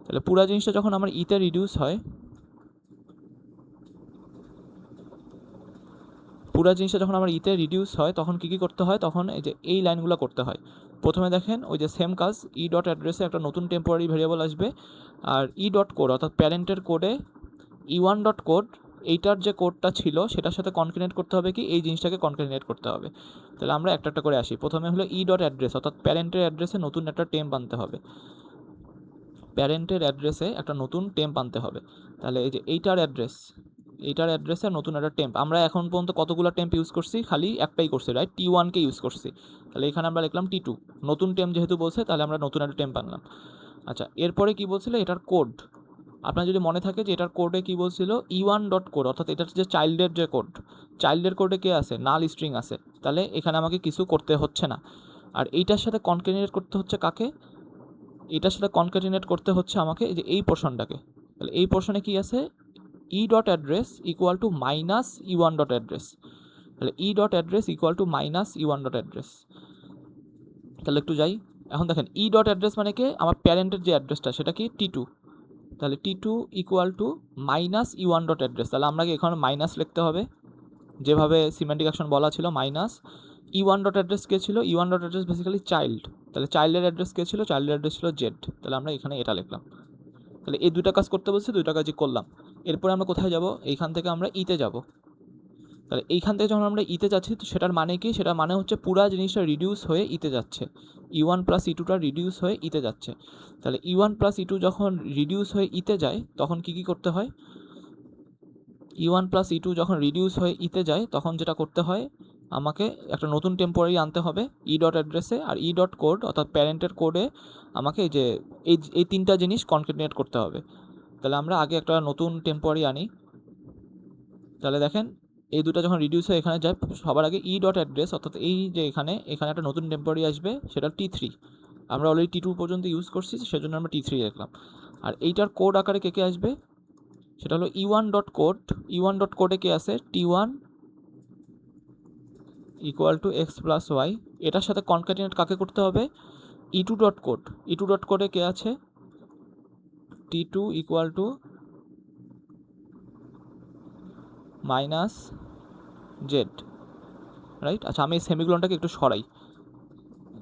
তাহলে পুরো জিনিসটা যখন আমার ইতে রিডিউস হয়, তখন কী করতে হয়, তখন এই যে এই লাইনগুলো করতে হয়। প্রথমে দেখেন ওই যে সেম কাজ, ই ডট অ্যাড্রেসে একটা নতুন টেম্পোরারি ভেরিয়েবল আসবে, আর ই ডট কোড অর্থাৎ প্যারেন্টের কোডে E1 ডট কোড, এইটার যে কোডটা ছিল সেটার সাথে কনক্যাটিনেট করতে হবে কি, এই জিনিসটাকে কনক্যাটিনেট করতে হবে। তাহলে আমরা একটা একটা করে আসি। প্রথমে হলো ই ডট অ্যাড্রেস অর্থাৎ প্যারেন্টের অ্যাড্রেসে নতুন একটা টেম্প আনতে হবে, তাহলে এই যে এইটার অ্যাড্রেসে নতুন একটা টেম্প। আমরা এখন পর্যন্ত কতগুলো টেম্প ইউজ করছি, খালি একটাই করছি, রাইট, T1-কে ইউজ করছি। তাহলে এখানে আমরা লিখলাম T2, নতুন টেম্প যেহেতু বলছে তাহলে আমরা নতুন একটা টেম্প আনলাম। আচ্ছা, এরপরে কি বলছিল এটার কোড, আপনার যদি মনে থাকে যে এটার কোডে কি বলছিল E1 ডট কোড, অর্থাৎ এটার যে চাইল্ডের যে কোড, চাইল্ডের কোডে কে আছে, নাল স্ট্রিং আছে, তাহলে এখানে আমাকে কিছু করতে হচ্ছে না। আর এইটার সাথে কনক্যাটিনেট করতে হচ্ছে কাকে, এটার সাথে কনক্যাটিনেট করতে হচ্ছে আমাকে যে এই পোর্শনটাকে। তাহলে এই পোর্শনে কি আছে, E dot address equal to minus E1 dot address, তাহলে E dot address equal to minus E1 dot address. তাহলে একটু যাই, এখন দেখেন ই ডট অ্যাড্রেস মানে কি, আমার প্যারেন্টের যে অ্যাড্রেসটা সেটা কি T2, তাহলে T2 equal to minus E1 dot address, তাহলে আপনাকে এখানে মাইনাস লিখতে হবে, যেভাবে সিমেন্টিক অ্যাকশন বলা ছিল মাইনাস। E1 ডট অ্যাড্রেস কে ছিল, E1 dot address basically child, তাহলে চাইল্ডের অ্যাড্রেস কে ছিল, চাইল্ডের অ্যাড্রেস ছিল Z, তাহলে আমরা এখানে এটা লিখলাম। তাহলে এই দুইটা কাজ করতে বলছি, দুইটা কাজই করলাম। এরপরে আমরা কোথায় যাব, এইখান থেকে আমরা ইতে যাব। তাহলে এইখান থেকে যখন আমরা ইতে যাচ্ছি, তো সেটার মানে কি, সেটার মানে হচ্ছে পুরা জিনিসটা রিডিউস হয়ে ইতে যাচ্ছে, E1 প্লাস E2টা রিডিউস হয়ে ইতে যাচ্ছে। তাহলে E1 প্লাস E2 যখন রিডিউস হয়ে ইতে যায় তখন কি কি করতে হয়, E1 প্লাস E2 যখন রিডিউস হয়ে ইতে যায় তখন যেটা করতে হয়, আমাকে একটা নতুন টেম্পোরারি আনতে হবে ই ডট অ্যাড্রেসে, আর ই ডট কোড অর্থাৎ প্যারেন্টের কোডে আমাকে এই যে এই তিনটা জিনিস কনক্যাটিনেট করতে হবে। তাহলে আমরা আগে একটা নতুন টেম্পোরারি আনি। তাহলে দেখেন এই দুটো যখন রিডিউস হয়ে এখানে যায়, সবার আগে ই ডট অ্যাড্রেস অর্থাৎ এই যে এখানে একটা নতুন টেম্পোরারি আসবে, সেটা T3, আমরা অলরেডি T2 পর্যন্ত ইউজ করছি, সেজন্য আমরা T3 লিখলাম। আর এইটার কোড আকারে কে কে আসবে, সেটা হলো E1 dot code, E1 dot কোডে কে আছে T1 equal to x plus y, এটার সাথে কনক্যাটিনেট কাকে করতে হবে, E2 dot code, E2 dot কোডে কে আছে T2 equal to minus Z, right. আচ্ছা, আমি এই সেমিকোলনটাকে একটু সরাই,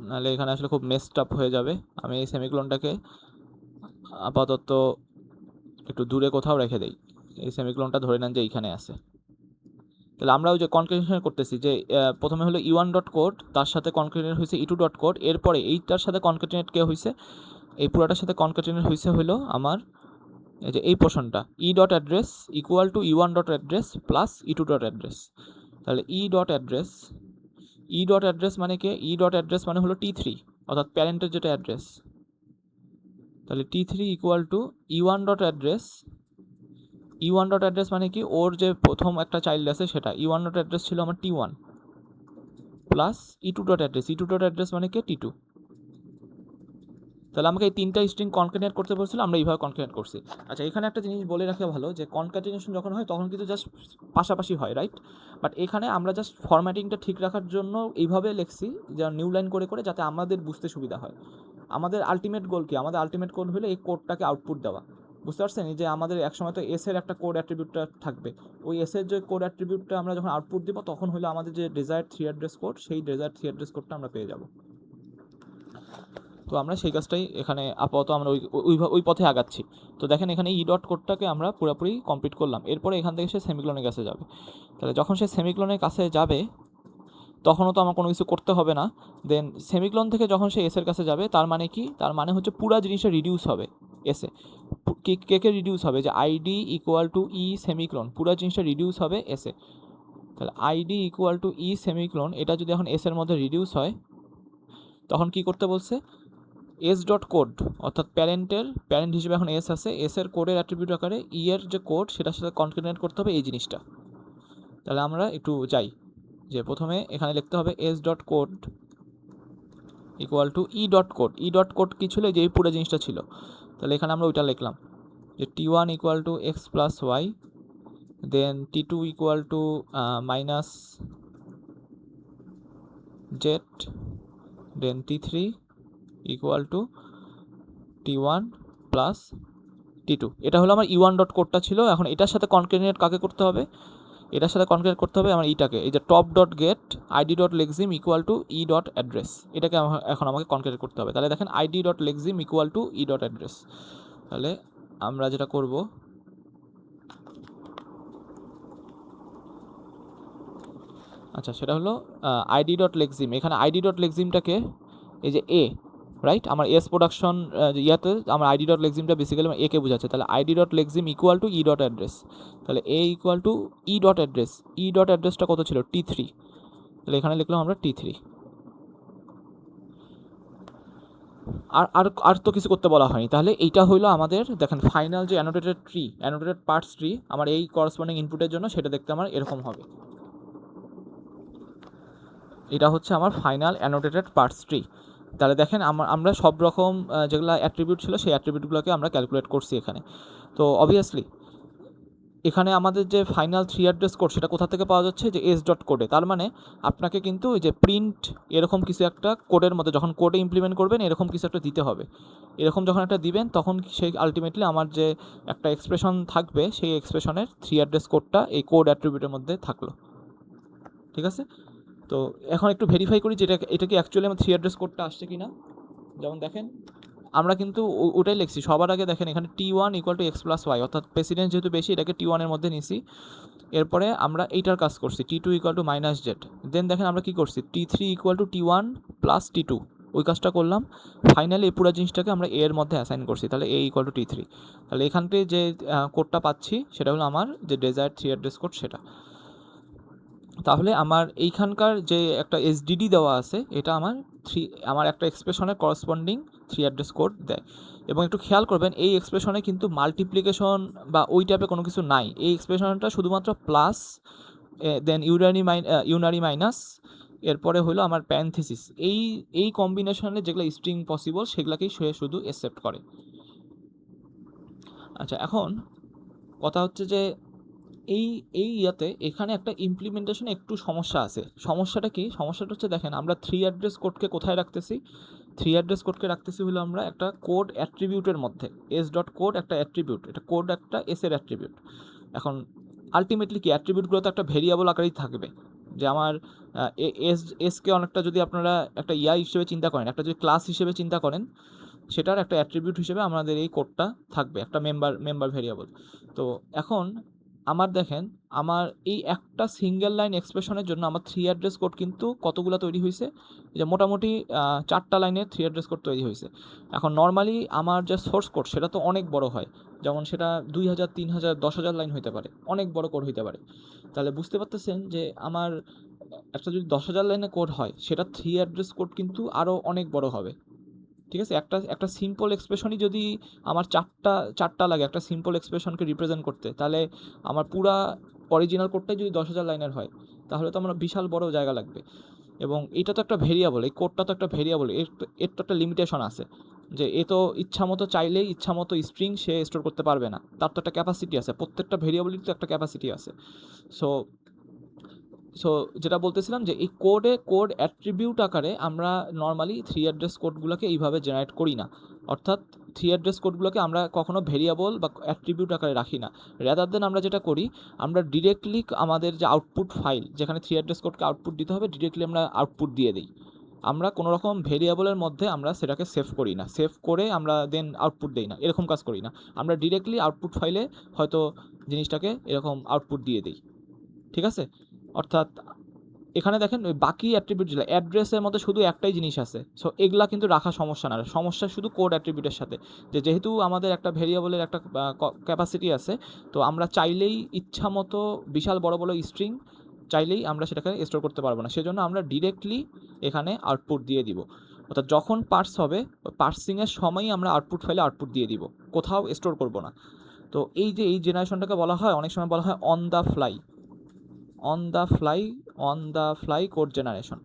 নাহলে এখানে আসলে খুব মেসড আপ হয়ে যাবে। আমি এই সেমিকোলনটাকে আপাতত একটু দূরে কোথাও রেখে দেই, এই সেমিকোলনটা ধরে নেন যে এইখানে আছে। তাহলে আমরা ওই যে কনক্যাটিনেশন করতেছি যে প্রথমে হলো E1 ডট কোড, তার সাথে কনক্যাটিনেট হয়েছে E2 ডট কোড, এরপরে এইটার সাথে কনক্যাটিনেট কে হয়েছে, এই পুরাটার সাথে কনক্যাটিনেট হয়েছে হলো আমার এই যে এই পোর্শনটা ই dot address equal to E1 dot address plus E2 dot address. তাহলে ই ডট অ্যাড্রেস মানে কে, ই ডট অ্যাড্রেস মানে হলো T3 অর্থাৎ প্যারেন্টের যেটা অ্যাড্রেস, তাহলে T3 equal to E1 dot address, E1 dot address মানে কি, ওর যে প্রথম একটা চাইল্ড আছে সেটা, E1 ডট অ্যাড্রেস ছিল আমার T1 plus E2 dot address, E2 dot address মানে কে T2। তাহলে আমাকে এই তিনটা স্ট্রিং কনক্যাটিনেট করতে বলছিল, আমরা এইভাবে কনক্যাটিনেট করছি। আচ্ছা, এখানে একটা জিনিস বলে রাখা ভালো যে কনক্যাটিনেশন যখন হয় তখন কিন্তু জাস্ট পাশাপাশি হয়, রাইট। বাট এখানে আমরা জাস্ট ফরম্যাটিংটা ঠিক রাখার জন্য এইভাবে লিখছি, যা নিউ লাইন করে করে, যাতে আমাদের বুঝতে সুবিধা হয়। আমাদের আলটিমেট গোল কি, আমাদের আলটিমেট গোল হলো এই কোডটাকে আউটপুট দেওয়া, বুঝতে পারছেন। এই যে আমাদের একসময় তো এস এর একটা কোড অ্যাট্রিবিউটটা থাকবে, ওই এস এর যে কোড অ্যাট্রিবিউটটা আমরা যখন আউটপুট দিব তখন হলো আমাদের যে ডিজায়ার 3 অ্যাড্রেস কোড, সেই ডিজায়ার 3 অ্যাড্রেস কোডটা আমরা পেয়ে যাব। তো আমরা সেই কাজটাই এখানে আপাতত আমরা ওই পথে আগাচ্ছি। তো দেখেন এখানে ই ডট কোডটাকে আমরা পুরোপুরি কমপ্লিট করলাম। এরপরে এখান থেকে সে সেমিক্লোনের কাছে যাবে। তাহলে যখন সে সেমিক্লোনের কাছে যাবে তখনও তো আমার কোনো কিছু করতে হবে না। দেন সেমিক্লোন থেকে যখন সে এসের কাছে যাবে, তার মানে কি, তার মানে হচ্ছে পুরো জিনিসটা রিডিউস হবে এসে। কে রিডিউস হবে, যে ID equal to E semicolon, পুরো জিনিসটা রিডিউস হবে এসে। তাহলে ID equal to E semicolon, এটা যদি এখন এসের মধ্যে রিডিউস হয় তখন কি করতে বলছে, এস ডট কোড অর্থাৎ প্যারেন্ট হিসেবে এখন এস আছে, এসের কোডের অ্যাট্রিবিউট আকারে ই এর যে কোড সেটার সাথে কনক্যাটিনেট করতে হবে এই জিনিসটা। তাহলে আমরা একটু যাই, যে প্রথমে এখানে লিখতে হবে S dot code equal to E dot code, E dot code কী ছিল, যে এই পুরো জিনিসটা ছিল। তাহলে এখানে আমরা ওইটা লিখলাম যে T1 equal to x plus y, then T2 equal to minus Z, then T3 equal to T1 plus T2। এটা হলো আমার E1 ডট কোডটা ছিল। এখন এটার সাথে কনক্যাটিনেট কাকে করতে হবে, এটার সাথে কনক্যাটিনেট করতে হবে আমার ইটাকে, এই যে top dot gate ID dot lexeme equal to E dot address, এটাকে এখন আমাকে কনক্যাটিনেট করতে হবে। তাহলে দেখেন ID dot lexeme equal to E dot address. তাহলে আমরা যেটা করব, আচ্ছা সেটা হলো আইডি ডট লেক্সিম, এখানে আইডি ডট লেক্সিমটাকে এই যে এ, রাইট, আমার এস প্রোডাকশন ইয়াতে আমার আইডি ডট লেক্সিমটা বেসিক্যালি আমার একে বোঝাচ্ছে। তাহলে ID dot lexeme equal to E dot address, তাহলে A equal to E dot address, E dot অ্যাড্রেসটা কত ছিল T3, তাহলে এখানে লিখলাম আমরা T3। আর আর আর তো কিছু করতে বলা হয়নি। তাহলে এইটা হইলো আমাদের দেখেন ফাইনাল যে অ্যানোটেটেড পার্টস ট্রি আমার এই করসপন্ডিং ইনপুটের জন্য সেটা দেখতে আমার এরকম হবে। এটা হচ্ছে আমার ফাইনাল অ্যানোটেটেড পার্টস ট্রি। তাহলে দেখেন আমরা সব রকম যেগুলো অ্যাট্রিবিউট ছিল সেই অ্যাট্রিবিউটগুলোকে আমরা ক্যালকুলেট করছি এখানে। তো অবভিয়াসলি এখানে আমাদের যে ফাইনাল 3 অ্যাড্রেস কোড সেটা কোথা থেকে পাওয়া যাচ্ছে, যে এস ডট কোডে। তার মানে আপনাকে কিন্তু ওই যে প্রিন্ট এরকম কিছু একটা কোডের মধ্যে যখন কোডে ইমপ্লিমেন্ট করবেন এরকম কিছু একটা দিতে হবে। এরকম যখন একটা দিবেন তখন সেই আলটিমেটলি আমার যে একটা এক্সপ্রেশন থাকবে সেই এক্সপ্রেশনের 3 অ্যাড্রেস কোডটা এই কোড অ্যাট্রিবিউটের মধ্যে থাকলো। ঠিক আছে, তো এখন একটু ভেরিফাই করি যে এটা কি অ্যাকচুয়ালি আমার 3 অ্যাড্রেস কোডটা আসছে কি না। যেমন দেখেন আমরা কিন্তু ওটাই লিখছি সবার আগে। দেখেন এখানে T1 equal to x plus y, অর্থাৎ প্রেসিডেন্স যেহেতু বেশি এটাকে T1 এর মধ্যে নিছি। এরপরে আমরা এইটার কাজ করছি T2 equal to minus Z. Then দেখেন আমরা কী করছি T3 equal to T1 plus T2, ওই কাজটা করলাম। ফাইনালি এই পুরো জিনিসটাকে আমরা এর মধ্যে অ্যাসাইন করছি, তাহলে এ ইকুয়াল টু T3। তাহলে এখান থেকে যে কোডটা পাচ্ছি সেটা হলো আমার যে ডেজায়ার 3 অ্যাড্রেস কোড সেটা। তাহলে আমার এইখানকার যে একটা এসডিডি দেওয়া আছে এটা আমার একটা এক্সপ্রেশনের করসপন্ডিং 3 অ্যাড্রেস কোড দেয়। এবং একটু খেয়াল করবেন এই এক্সপ্রেশনে কিন্তু মাল্টিপ্লিকেশন বা ওই টাইপের কোনো কিছু নাই। এই এক্সপ্রেশনটা শুধুমাত্র প্লাস দেন ইউনারি মাইনাস, এরপরে হলো আমার প্যারেনথেসিস। এই কম্বিনেশনে যেগুলো স্ট্রিং পসিবল সেগুলোকেই সে শুধু অ্যাকসেপ্ট করে। আচ্ছা, এখন কথা হচ্ছে যে ইয়াতে এখানে একটা ইমপ্লিমেন্টেশনে একটু সমস্যা আছে। সমস্যাটা কি? সমস্যাটা হচ্ছে দেখেন আমরা 3 অ্যাড্রেস কোডকে কোথায় রাখতেছি? 3 অ্যাড্রেস কোডকে রাখতেছি হলো আমরা একটা কোড অ্যাট্রিবিউটের মধ্যে। এস ডট কোড একটা অ্যাট্রিবিউট, এটা কোড একটা এস এর অ্যাট্রিবিউট। এখন আলটিমেটলি কি অ্যাট্রিবিউটগুলো তো একটা ভেরিয়েবল আকারেই থাকবে। যে আমার এসকে অনেকটা যদি আপনারা একটা হিসেবে চিন্তা করেন, একটা যদি ক্লাস হিসেবে চিন্তা করেন, সেটার একটা অ্যাট্রিবিউট হিসেবে আমাদের এই কোডটা থাকবে, একটা মেম্বার ভেরিয়েবল। তো এখন আমার দেখেন আমার এই একটা সিঙ্গেল লাইন এক্সপ্রেশনের জন্য আমার 3 অ্যাড্রেস কোড কিন্তু কতগুলো তৈরি হয়েছে, যে মোটামুটি 4টা লাইনের 3 অ্যাড্রেস কোড তৈরি হয়েছে। এখন নর্মালি আমার যে সোর্স কোড সেটা তো অনেক বড় হয়, যেমন সেটা 2000, 3000, 10,000 লাইন হতে পারে, অনেক বড় কোড হতে পারে। তাহলে বুঝতে পারতেছেন যে আমার একটা যদি 10,000 লাইনের কোড হয় সেটা 3 অ্যাড্রেস কোড কিন্তু আরও অনেক বড় হবে। ঠিক আছে, একটা সিম্পল এক্সপ্রেশনই যদি আমার চারটা লাগে একটা সিম্পল এক্সপ্রেশনকে রিপ্রেজেন্ট করতে, তাহলে আমার পুরা অরিজিনাল কোডটাই যদি 10,000 লাইনের হয় তাহলে তো আমার বিশাল বড় জায়গা লাগবে। এবং এটা তো একটা ভেরিয়েবল, এই কোডটা তো একটা ভেরিয়েবল, এর তো একটা লিমিটেশন আছে, যে এ তো ইচ্ছামতো চাইলেই ইচ্ছামতো স্ট্রিং সে স্টোর করতে পারবে না, তার তো একটা ক্যাপাসিটি আছে, প্রত্যেকটা ভেরিয়েবলের তো একটা ক্যাপাসিটি আছে। সো সো যেটা বলতেছিলাম যে এই কোড অ্যাট্রিবিউট আকারে আমরা নর্মালি 3 অ্যাড্রেস কোডগুলোকে এইভাবে জেনারেট করি না। অর্থাৎ 3 অ্যাড্রেস কোডগুলোকে আমরা কখনো ভেরিয়েবল বা অ্যাট্রিবিউট আকারে রাখি না। রেদার দেন আমরা যেটা করি, আমরা ডিরেক্টলি আমাদের যে আউটপুট ফাইল যেখানে 3 অ্যাড্রেস কোডকে আউটপুট দিতে হবে ডিরেক্টলি আমরা আউটপুট দিয়ে দিই। আমরা কোনো রকম ভেরিয়েবলের মধ্যে আমরা সেটাকে সেভ করি না, সেভ করে আমরা দেন আউটপুট দিই না, এরকম কাজ করি না। আমরা ডিরেক্টলি আউটপুট ফাইলে হয়তো জিনিসটাকে এরকম আউটপুট দিয়ে দিই। ঠিক আছে, অর্থাৎ এখানে দেখেন ওই বাকি অ্যাট্রিবিউট যেগুলো অ্যাড্রেসের মধ্যে শুধু একটাই জিনিস আছে, সো এগুলা কিন্তু রাখা সমস্যা না, সমস্যা শুধু কোড অ্যাট্রিবিউটের সাথে। যেহেতু আমাদের একটা ভেরিয়েবলের একটা ক্যাপাসিটি আছে, তো আমরা চাইলেই ইচ্ছা মতো বিশাল বড় বড় স্ট্রিং চাইলেই আমরা সেটাকে স্টোর করতে পারবো না, সেজন্য আমরা ডিরেক্টলি এখানে আউটপুট দিয়ে দিব। অর্থাৎ যখন পার্স হবে পার্সিংয়ের সময়ই আমরা আউটপুট ফাইলে আউটপুট দিয়ে দিব, কোথাও স্টোর করব না। তো এই যে এই জেনারেশনটাকে বলা হয়, অনেক সময় বলা হয় on the fly code generation.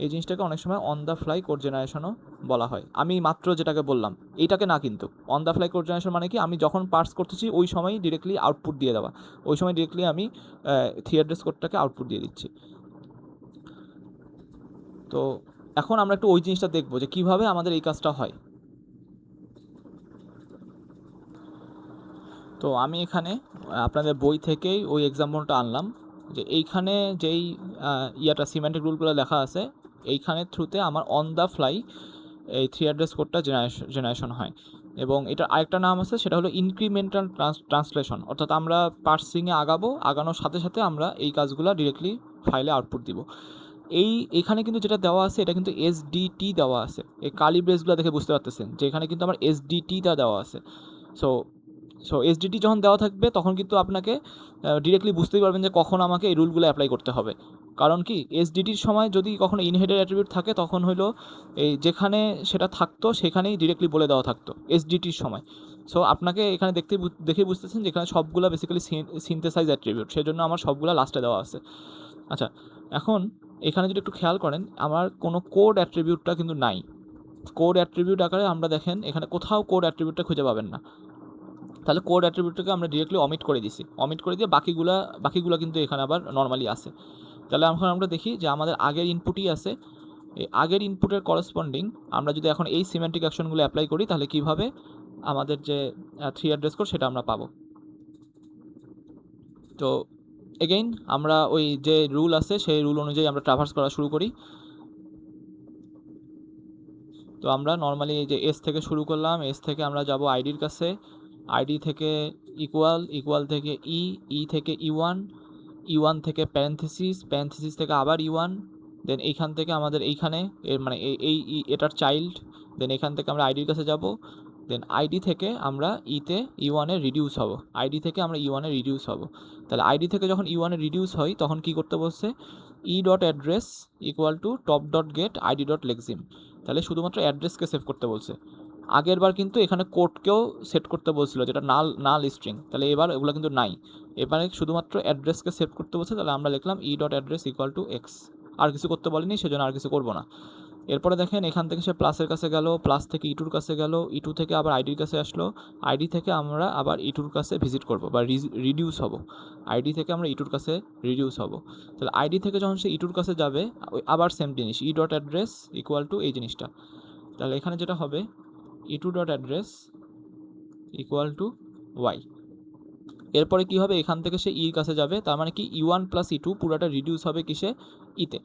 এই জিনিসটাকে অনেক সময় অন দ্য ফ্লাই কোড জেনারেশনও বলা হয়। আমি মাত্র যেটাকে বললাম এইটাকে না, কিন্তু on the fly code generation মানে কি, আমি যখন পার্স করতেছি ওই সময়ই ডিরেক্টলি আউটপুট দিয়ে দেওয়া, ওই সময় ডিরেক্টলি আমি 3 অ্যাড্রেস কোডটাকে আউটপুট দিয়ে দিচ্ছি। তো এখন আমরা একটু ওই জিনিসটা দেখবো যে কীভাবে আমাদের এই কাজটা হয়। তো আমি এখানে আপনাদের বই থেকেই ওই এক্সাম্পলটা আনলাম, যে এইখানে যেই সিমেন্টিক রুলগুলো লেখা আছে এইখানের থ্রুতে আমার অন দ্য ফ্লাই এই 3 অ্যাড্রেস কোডটা জেনারেশন হয়। এবং এটার আরেকটা নাম আছে, সেটা হলো ইনক্রিমেন্টাল ট্রান্সলেশন। অর্থাৎ আমরা পার্সিংয়ে আগানোর সাথে সাথে আমরা এই কাজগুলো ডিরেক্টলি ফাইলে আউটপুট দিব। এখানে কিন্তু যেটা দেওয়া আছে এটা কিন্তু এসডিটি দেওয়া আছে, এই কালি ব্রেসগুলো দেখে বুঝতে পারতেছেন যে এখানে কিন্তু আমার এসডিটিটা দেওয়া আছে। সো এসডিটি যখন দেওয়া থাকবে তখন কিন্তু আপনাকে ডিরেক্টলি বুঝতেই পারবেন যে কখন আমাকে এই রুলগুলো অ্যাপ্লাই করতে হবে। কারণ কি এসডিটির সময় যদি কখনো ইনহেরিটেড অ্যাট্রিবিউট থাকে তখন হলো এই যেখানে সেটা থাকতো সেখানেই ডিরেক্টলি বলে দেওয়া থাকতো এসডিটির সময়। সো আপনাকে এখানে দেখে বুঝতেছেন যে এখানে সবগুলো বেসিক্যালি সিনথেসাইজ অ্যাট্রিবিউট, সেজন্য আমার সবগুলো লাস্টে দেওয়া আছে। আচ্ছা, এখন এখানে যদি একটু খেয়াল করেন আমার কোনো কোড অ্যাট্রিবিউটটা কিন্তু নাই। কোড অ্যাট্রিবিউট আকারে আমরা দেখেন এখানে কোথাও কোড অ্যাট্রিবিউটটা খুঁজে পাবেন না। তাহলে কোড অ্যাট্রিবিউটটাকে আমরা ডিরেক্টলি অমিট করে দিয়ে বাকিগুলো কিন্তু এখানে আবার নর্মালি আছে। তাহলে এখন আমরা দেখি যে আমাদের আগের ইনপুটই আছে, এই আগের ইনপুটের করসপন্ডিং আমরা যদি এখন এই সিমেন্টিক অ্যাকশনগুলো অ্যাপ্লাই করি তাহলে কিভাবে আমাদের যে 3 অ্যাড্রেস কোড সেটা আমরা পাবো। তো এগেইন আমরা ওই যে রুল আছে সেই রুল অনুযায়ী আমরা ট্রাভার্স করা শুরু করি। তো আমরা নর্মালি এই যে এস থেকে শুরু করলাম, এস থেকে আমরা যাব আইডির কাছে, আইডি থেকে ইকুয়াল থেকে ই থেকে ই1 থেকে প্যারেনথেসিস থেকে আবার ই1, দেন এইখান থেকে আমাদের এইখানে মানে এটার চাইল্ড, দেন এখান থেকে আমরা আইডির কাছে যাব, দেন আইডি থেকে আমরা ই1-এ রিডিউস হব, তাহলে আইডি থেকে যখন ই1-এ রিডিউস হয় তখন কি করতে বলছে, ই.অ্যাড্রেস ইকুয়াল টু top.get id.lexim, তাহলে শুধুমাত্র অ্যাড্রেসকে সেভ করতে বলছে। আগের বার কিন্তু এখানে কোডকেও সেট করতে বলছিল যেটা নাল স্ট্রিং, তাহলে এবার এগুলো কিন্তু নাই, এবারে শুধুমাত্র অ্যাড্রেসকে সেভ করতে বলছে। তাহলে আমরা লিখলাম ই.অ্যাড্রেস ইকুয়াল টু এক্স, আর কিছু করতে বলেনি সেজন্য আর কিছু করবো না। এরপরে দেখেন এখান থেকে সে প্লাসের কাছে গেল, প্লাস থেকে ইটুর কাছে গেল, ইটু থেকে আবার আইডির কাছে আসলো, আইডি থেকে আমরা আবার ইটুর কাছে ভিজিট করব বা রিডিউস হব, আইডি থেকে আমরা ইটুর কাছে রিডিউস হব। তাহলে আইডি থেকে যখন সে ইটুর কাছে যাবে আবার সেম জিনিস ই.অ্যাড্রেস ইকুয়াল টু এই জিনিসটা, তাহলে এখানে যেটা হবে ই2.অ্যাড্রেস ইকুয়াল টু ওয়াই। এরপরে কি হবে, এখান থেকে সে ইর কাছে যাবে, তার মানে কি ই1 প্লাস ই2 পুরাটা রিডিউস হবে কিসে, ইতে।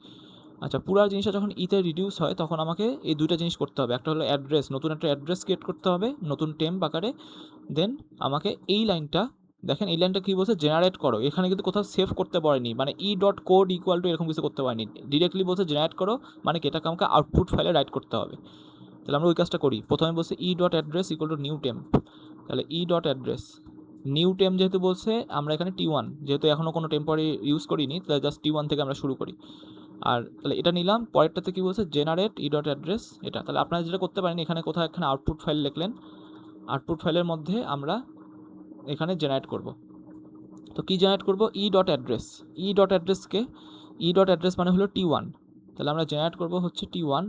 আচ্ছা, পুরা জিনিসটা যখন ইতে রিডিউস হয় তখন আমাকে এই দুইটা জিনিস করতে হবে, একটা হলো অ্যাড্রেস, নতুন একটা অ্যাড্রেস ক্রিয়েট করতে হবে নতুন টেম্প আকারে, দেন আমাকে এই লাইনটা দেখেন, এই লাইনটা কী বলছে, জেনারেট করো। এখানে কিন্তু কোথাও সেভ করতে পারেনি, মানে ই.কোড ইকুয়াল টু এরকম কিছু করতে পারেনি, ডিরেক্টলি বলছে জেনারেট করো, মানে কি এটাকে আমাকে আউটপুট ফাইলে রাইট করতে হবে। তাহলে আমরা ওই কাজটা করি, প্রথমে বলছে ই.অ্যাড্রেস ইকুয়াল টু নিউ টেম্প, তাহলে ই.অ্যাড্রেস নিউ টেম্প যেহেতু বলছে আমরা এখানে টি1, যেহেতু এখনও কোনো টেম্পোরারি ইউজ করিনি তাহলে জাস্ট টি1 থেকে আমরা শুরু করি। আর তাহলে এটা নিলাম, পরেরটাতে কী বলছে, জেনারেট ই.অ্যাড্রেস এটা। তাহলে আপনারা যেটা করতে পারেন, এখানে কোথাও এখানে আউটপুট ফাইল লিখলেন, আউটপুট ফাইলের মধ্যে আমরা এখানে জেনারেট করব। তো কি জেনারেট করব, ই.অ্যাড্রেসকে ই.অ্যাড্রেস মানে হলো টি1, তাহলে আমরা জেনারেট করব হচ্ছে টি1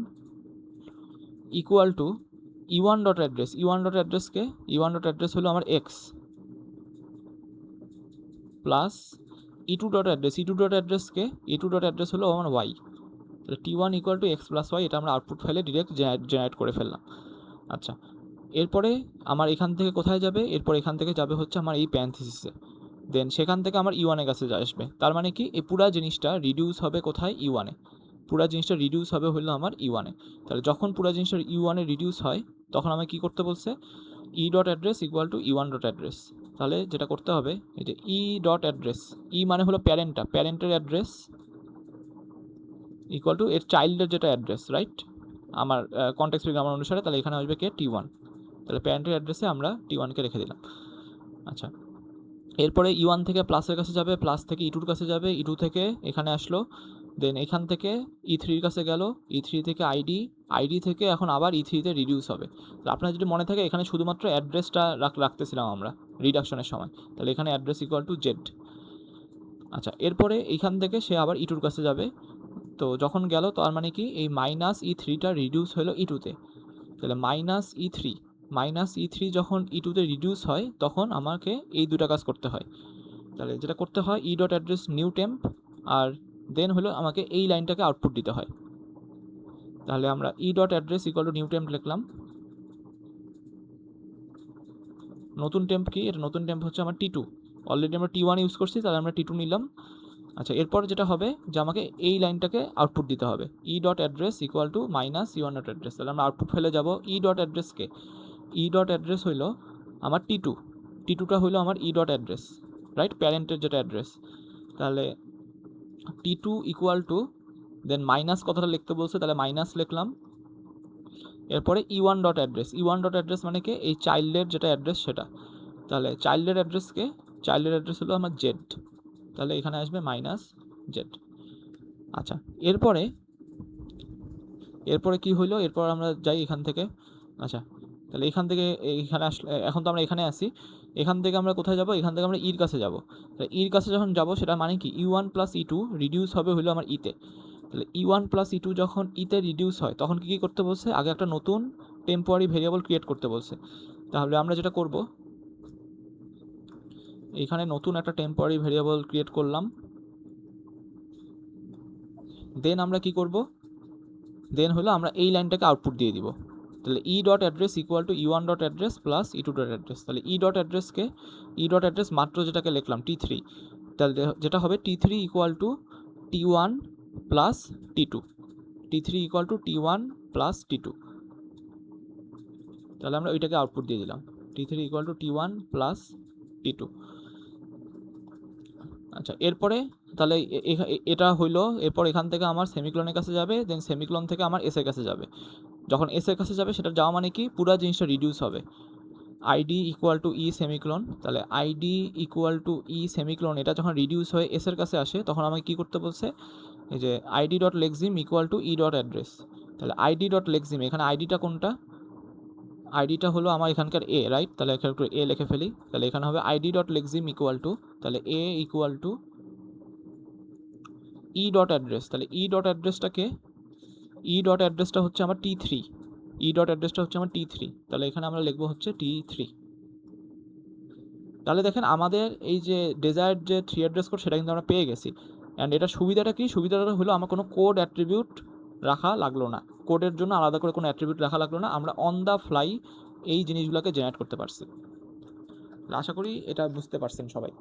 ইকুয়াল টু ই1.অ্যাড্রেসকে ই1.অ্যাড্রেস হলো আমার এক্স প্লাস ই2.অ্যাড্রেসকে ই2.অ্যাড্রেস হলো আমার ওয়াই, তাহলে টি1 equal to x plus Y, এটা আমরা আউটপুট ফাইলে ডিরেক্ট জেনারেট করে ফেললাম। আচ্ছা, এরপরে আমার এখান থেকে কোথায় যাবে, এরপর এখান থেকে যাবে হচ্ছে আমার এই প্যারেনথেসিসে, দেন সেখান থেকে আমার ই1-এর কাছে আসবে, তার মানে কি এই পুরা জিনিসটা রিডিউস হবে কোথায়, ই1-এ, পুরা জিনিসটা রিডিউস হবে হলো আমার ই1-এ। তাহলে যখন পুরা জিনিসটা ই1-এ রিডিউস হয় তখন আমাকে কী করতে বলছে, ই.অ্যাড্রেস ইকুয়াল টু ই1.অ্যাড্রেস, তাহলে যেটা করতে হবে এই যে ই.অ্যাড্রেস, ই মানে হলো প্যারেন্টের অ্যাড্রেস ইকুয়াল টু এর চাইল্ডের যেটা অ্যাড্রেস, রাইট, আমার কনটেক্সট ফ্রি গ্রামার অনুসারে, তাহলে এখানে আসবে কে, টি1, তাহলে প্যারেন্টের অ্যাড্রেসে আমরা টি1-কে রেখে দিলাম। আচ্ছা, এরপরে ই1 থেকে প্লাসের কাছে যাবে, প্লাস থেকে ই2-র কাছে যাবে, ই2 থেকে এখানে আসলো, দেন এখান থেকে ই3-র কাছে গেল, ই3 থেকে আইডি থেকে এখন আবার ই3-তে রিডিউস হবে। তো আপনার যদি মনে থাকে এখানে শুধুমাত্র অ্যাড্রেসটা রাখতেছিলাম আমরা রিডাকশনের সময়, তাহলে এখানে অ্যাড্রেস ইকুয়াল টু জেড। আচ্ছা, এরপরে এইখান থেকে সে আবার ই2-র কাছে যাবে, তো যখন গেল তার মানে কি এই মাইনাস ই3টা রিডিউস হলো ই2-তে, তাহলে মাইনাস ই3 যখন ই2-তে রিডিউস হয় তখন আমাকে এই দুটা কাজ করতে হয়। তাহলে যেটা করতে হয় ই.অ্যাড্রেস নিউ টেম্প, আর দেন হলো আমাকে এই লাইনটাকে আউটপুট দিতে হয়। তাহলে আমরা ই.অ্যাড্রেস ইকুয়াল টু নিউ টেম্প লিখলাম, নতুন টেম্প কি, এটা নতুন টেম্প হচ্ছে আমার টি2, অলরেডি আমরা টি1 ইউজ করছি তাহলে আমরা টি2 নিলাম। আচ্ছা, এরপর যেটা হবে যে আমাকে এই লাইনটাকে আউটপুট দিতে হবে, ই.অ্যাড্রেস ইকুয়াল টু মাইনাস ই1.অ্যাড্রেস, তাহলে আমরা আউটপুট ফেলে যাব ই.অ্যাড্রেস হইলো আমার টি2টা হইলো আমার ই.অ্যাড্রেস, রাইট, প্যারেন্টের যেটা অ্যাড্রেস, তাহলে টি2 ইকুয়াল টু দেন মাইনাস কথাটা লিখতে বলছে তাহলে মাইনাস লিখলাম, এরপরে ই1.অ্যাড্রেস মানে কি এই চাইল্ডের যেটা অ্যাড্রেস সেটা, তাহলে চাইল্ডের অ্যাড্রেস হলো আমার জেড, তাহলে এখানে আসবে মাইনাস জেড। আচ্ছা, এরপরে কি হইলো, এরপর আমরা যাই এখান থেকে। আচ্ছা, তাহলে এখান থেকে এইখানে আসলে, এখন তো আমরা এখানে আসি, এখান থেকে আমরা কোথায় যাব, এখান থেকে আমরা ইর কাছে যাব। তাহলে ইর কাছে যখন যাব সেটা মানে কি E1 প্লাস E2 রিডিউস হবে হলো আমার ইতে। তাহলে E1 প্লাস E2 যখন ইতে রিডিউস হয় তখন কী করতে বলছে, আগে একটা নতুন টেম্পোরারি ভেরিয়েবল ক্রিয়েট করতে বলছে। তাহলে আমরা যেটা করব, এখানে নতুন একটা টেম্পোরারি ভেরিয়েবল ক্রিয়েট করলাম। দেন আমরা কি করব, দেন হলো আমরা এই লাইনটাকে আউটপুট দিয়ে দিব। তাহলে E dot address equal to E1 dot address plus E2 dot address. তাহলে ই ডট অ্যাড্রেস মাত্র যেটাকে লিখলাম T3, তাহলে যেটা হবে T3 equal to T1 plus T2, T3 equal to T1 plus T2। তাহলে আমরা ওইটাকে আউটপুট দিয়ে দিলাম, T3 equal to T1 plus T2। আচ্ছা, এরপরে তাহলে এটা হইলো, এরপর এখান থেকে আমার সেমিক্লনের কাছে যাবে, দেন সেমিক্লন থেকে আমার এস এর কাছে যাবে। যখন এস এর কাছে যাবে সেটা যাওয়া মানে কি পুরো জিনিসটা রিডিউস হবে। ID equal to E semicolon, তাহলে ID equal to E semicolon এটা যখন রিডিউস হয়ে এস এর কাছে আসে তখন আমাকে কী করতে বলছে, এই যে ID dot lexeme equal to E dot address. তাহলে আইডি ডট লেক্সিম, এখানে আইডিটা কোনটা, আইডিটা হলো আমার এখানকার এ, রাইট? তাহলে এখানে একটু এ লিখে ফেলি। তাহলে এখানে হবে ID dot lexeme equal to, তাহলে A equal to E dot address. তাহলে ই ডট অ্যাড্রেসটাকে, ই ডট অ্যাড্রেসটা হচ্ছে আমার T3, ই ডট অ্যাড্রেসটা হচ্ছে আমার T3। তাহলে এখানে আমরা লিখবো হচ্ছে T3। তাহলে দেখেন আমাদের এই যে ডেজায়ার্ড যে 3 অ্যাড্রেস কোড সেটা কিন্তু আমরা পেয়ে গেছি। অ্যান্ড এটা সুবিধাটা কি, সুবিধাটা হলো আমার কোনো কোড অ্যাট্রিবিউট রাখা লাগলো না, কোডের জন্য আলাদা করে কোনো অ্যাট্রিবিউট রাখা লাগলো না, আমরা অন দ্য ফ্লাই এই জিনিসগুলোকে জেনারেট করতে পারছি। আশা করি এটা বুঝতে পারছেন সবাই।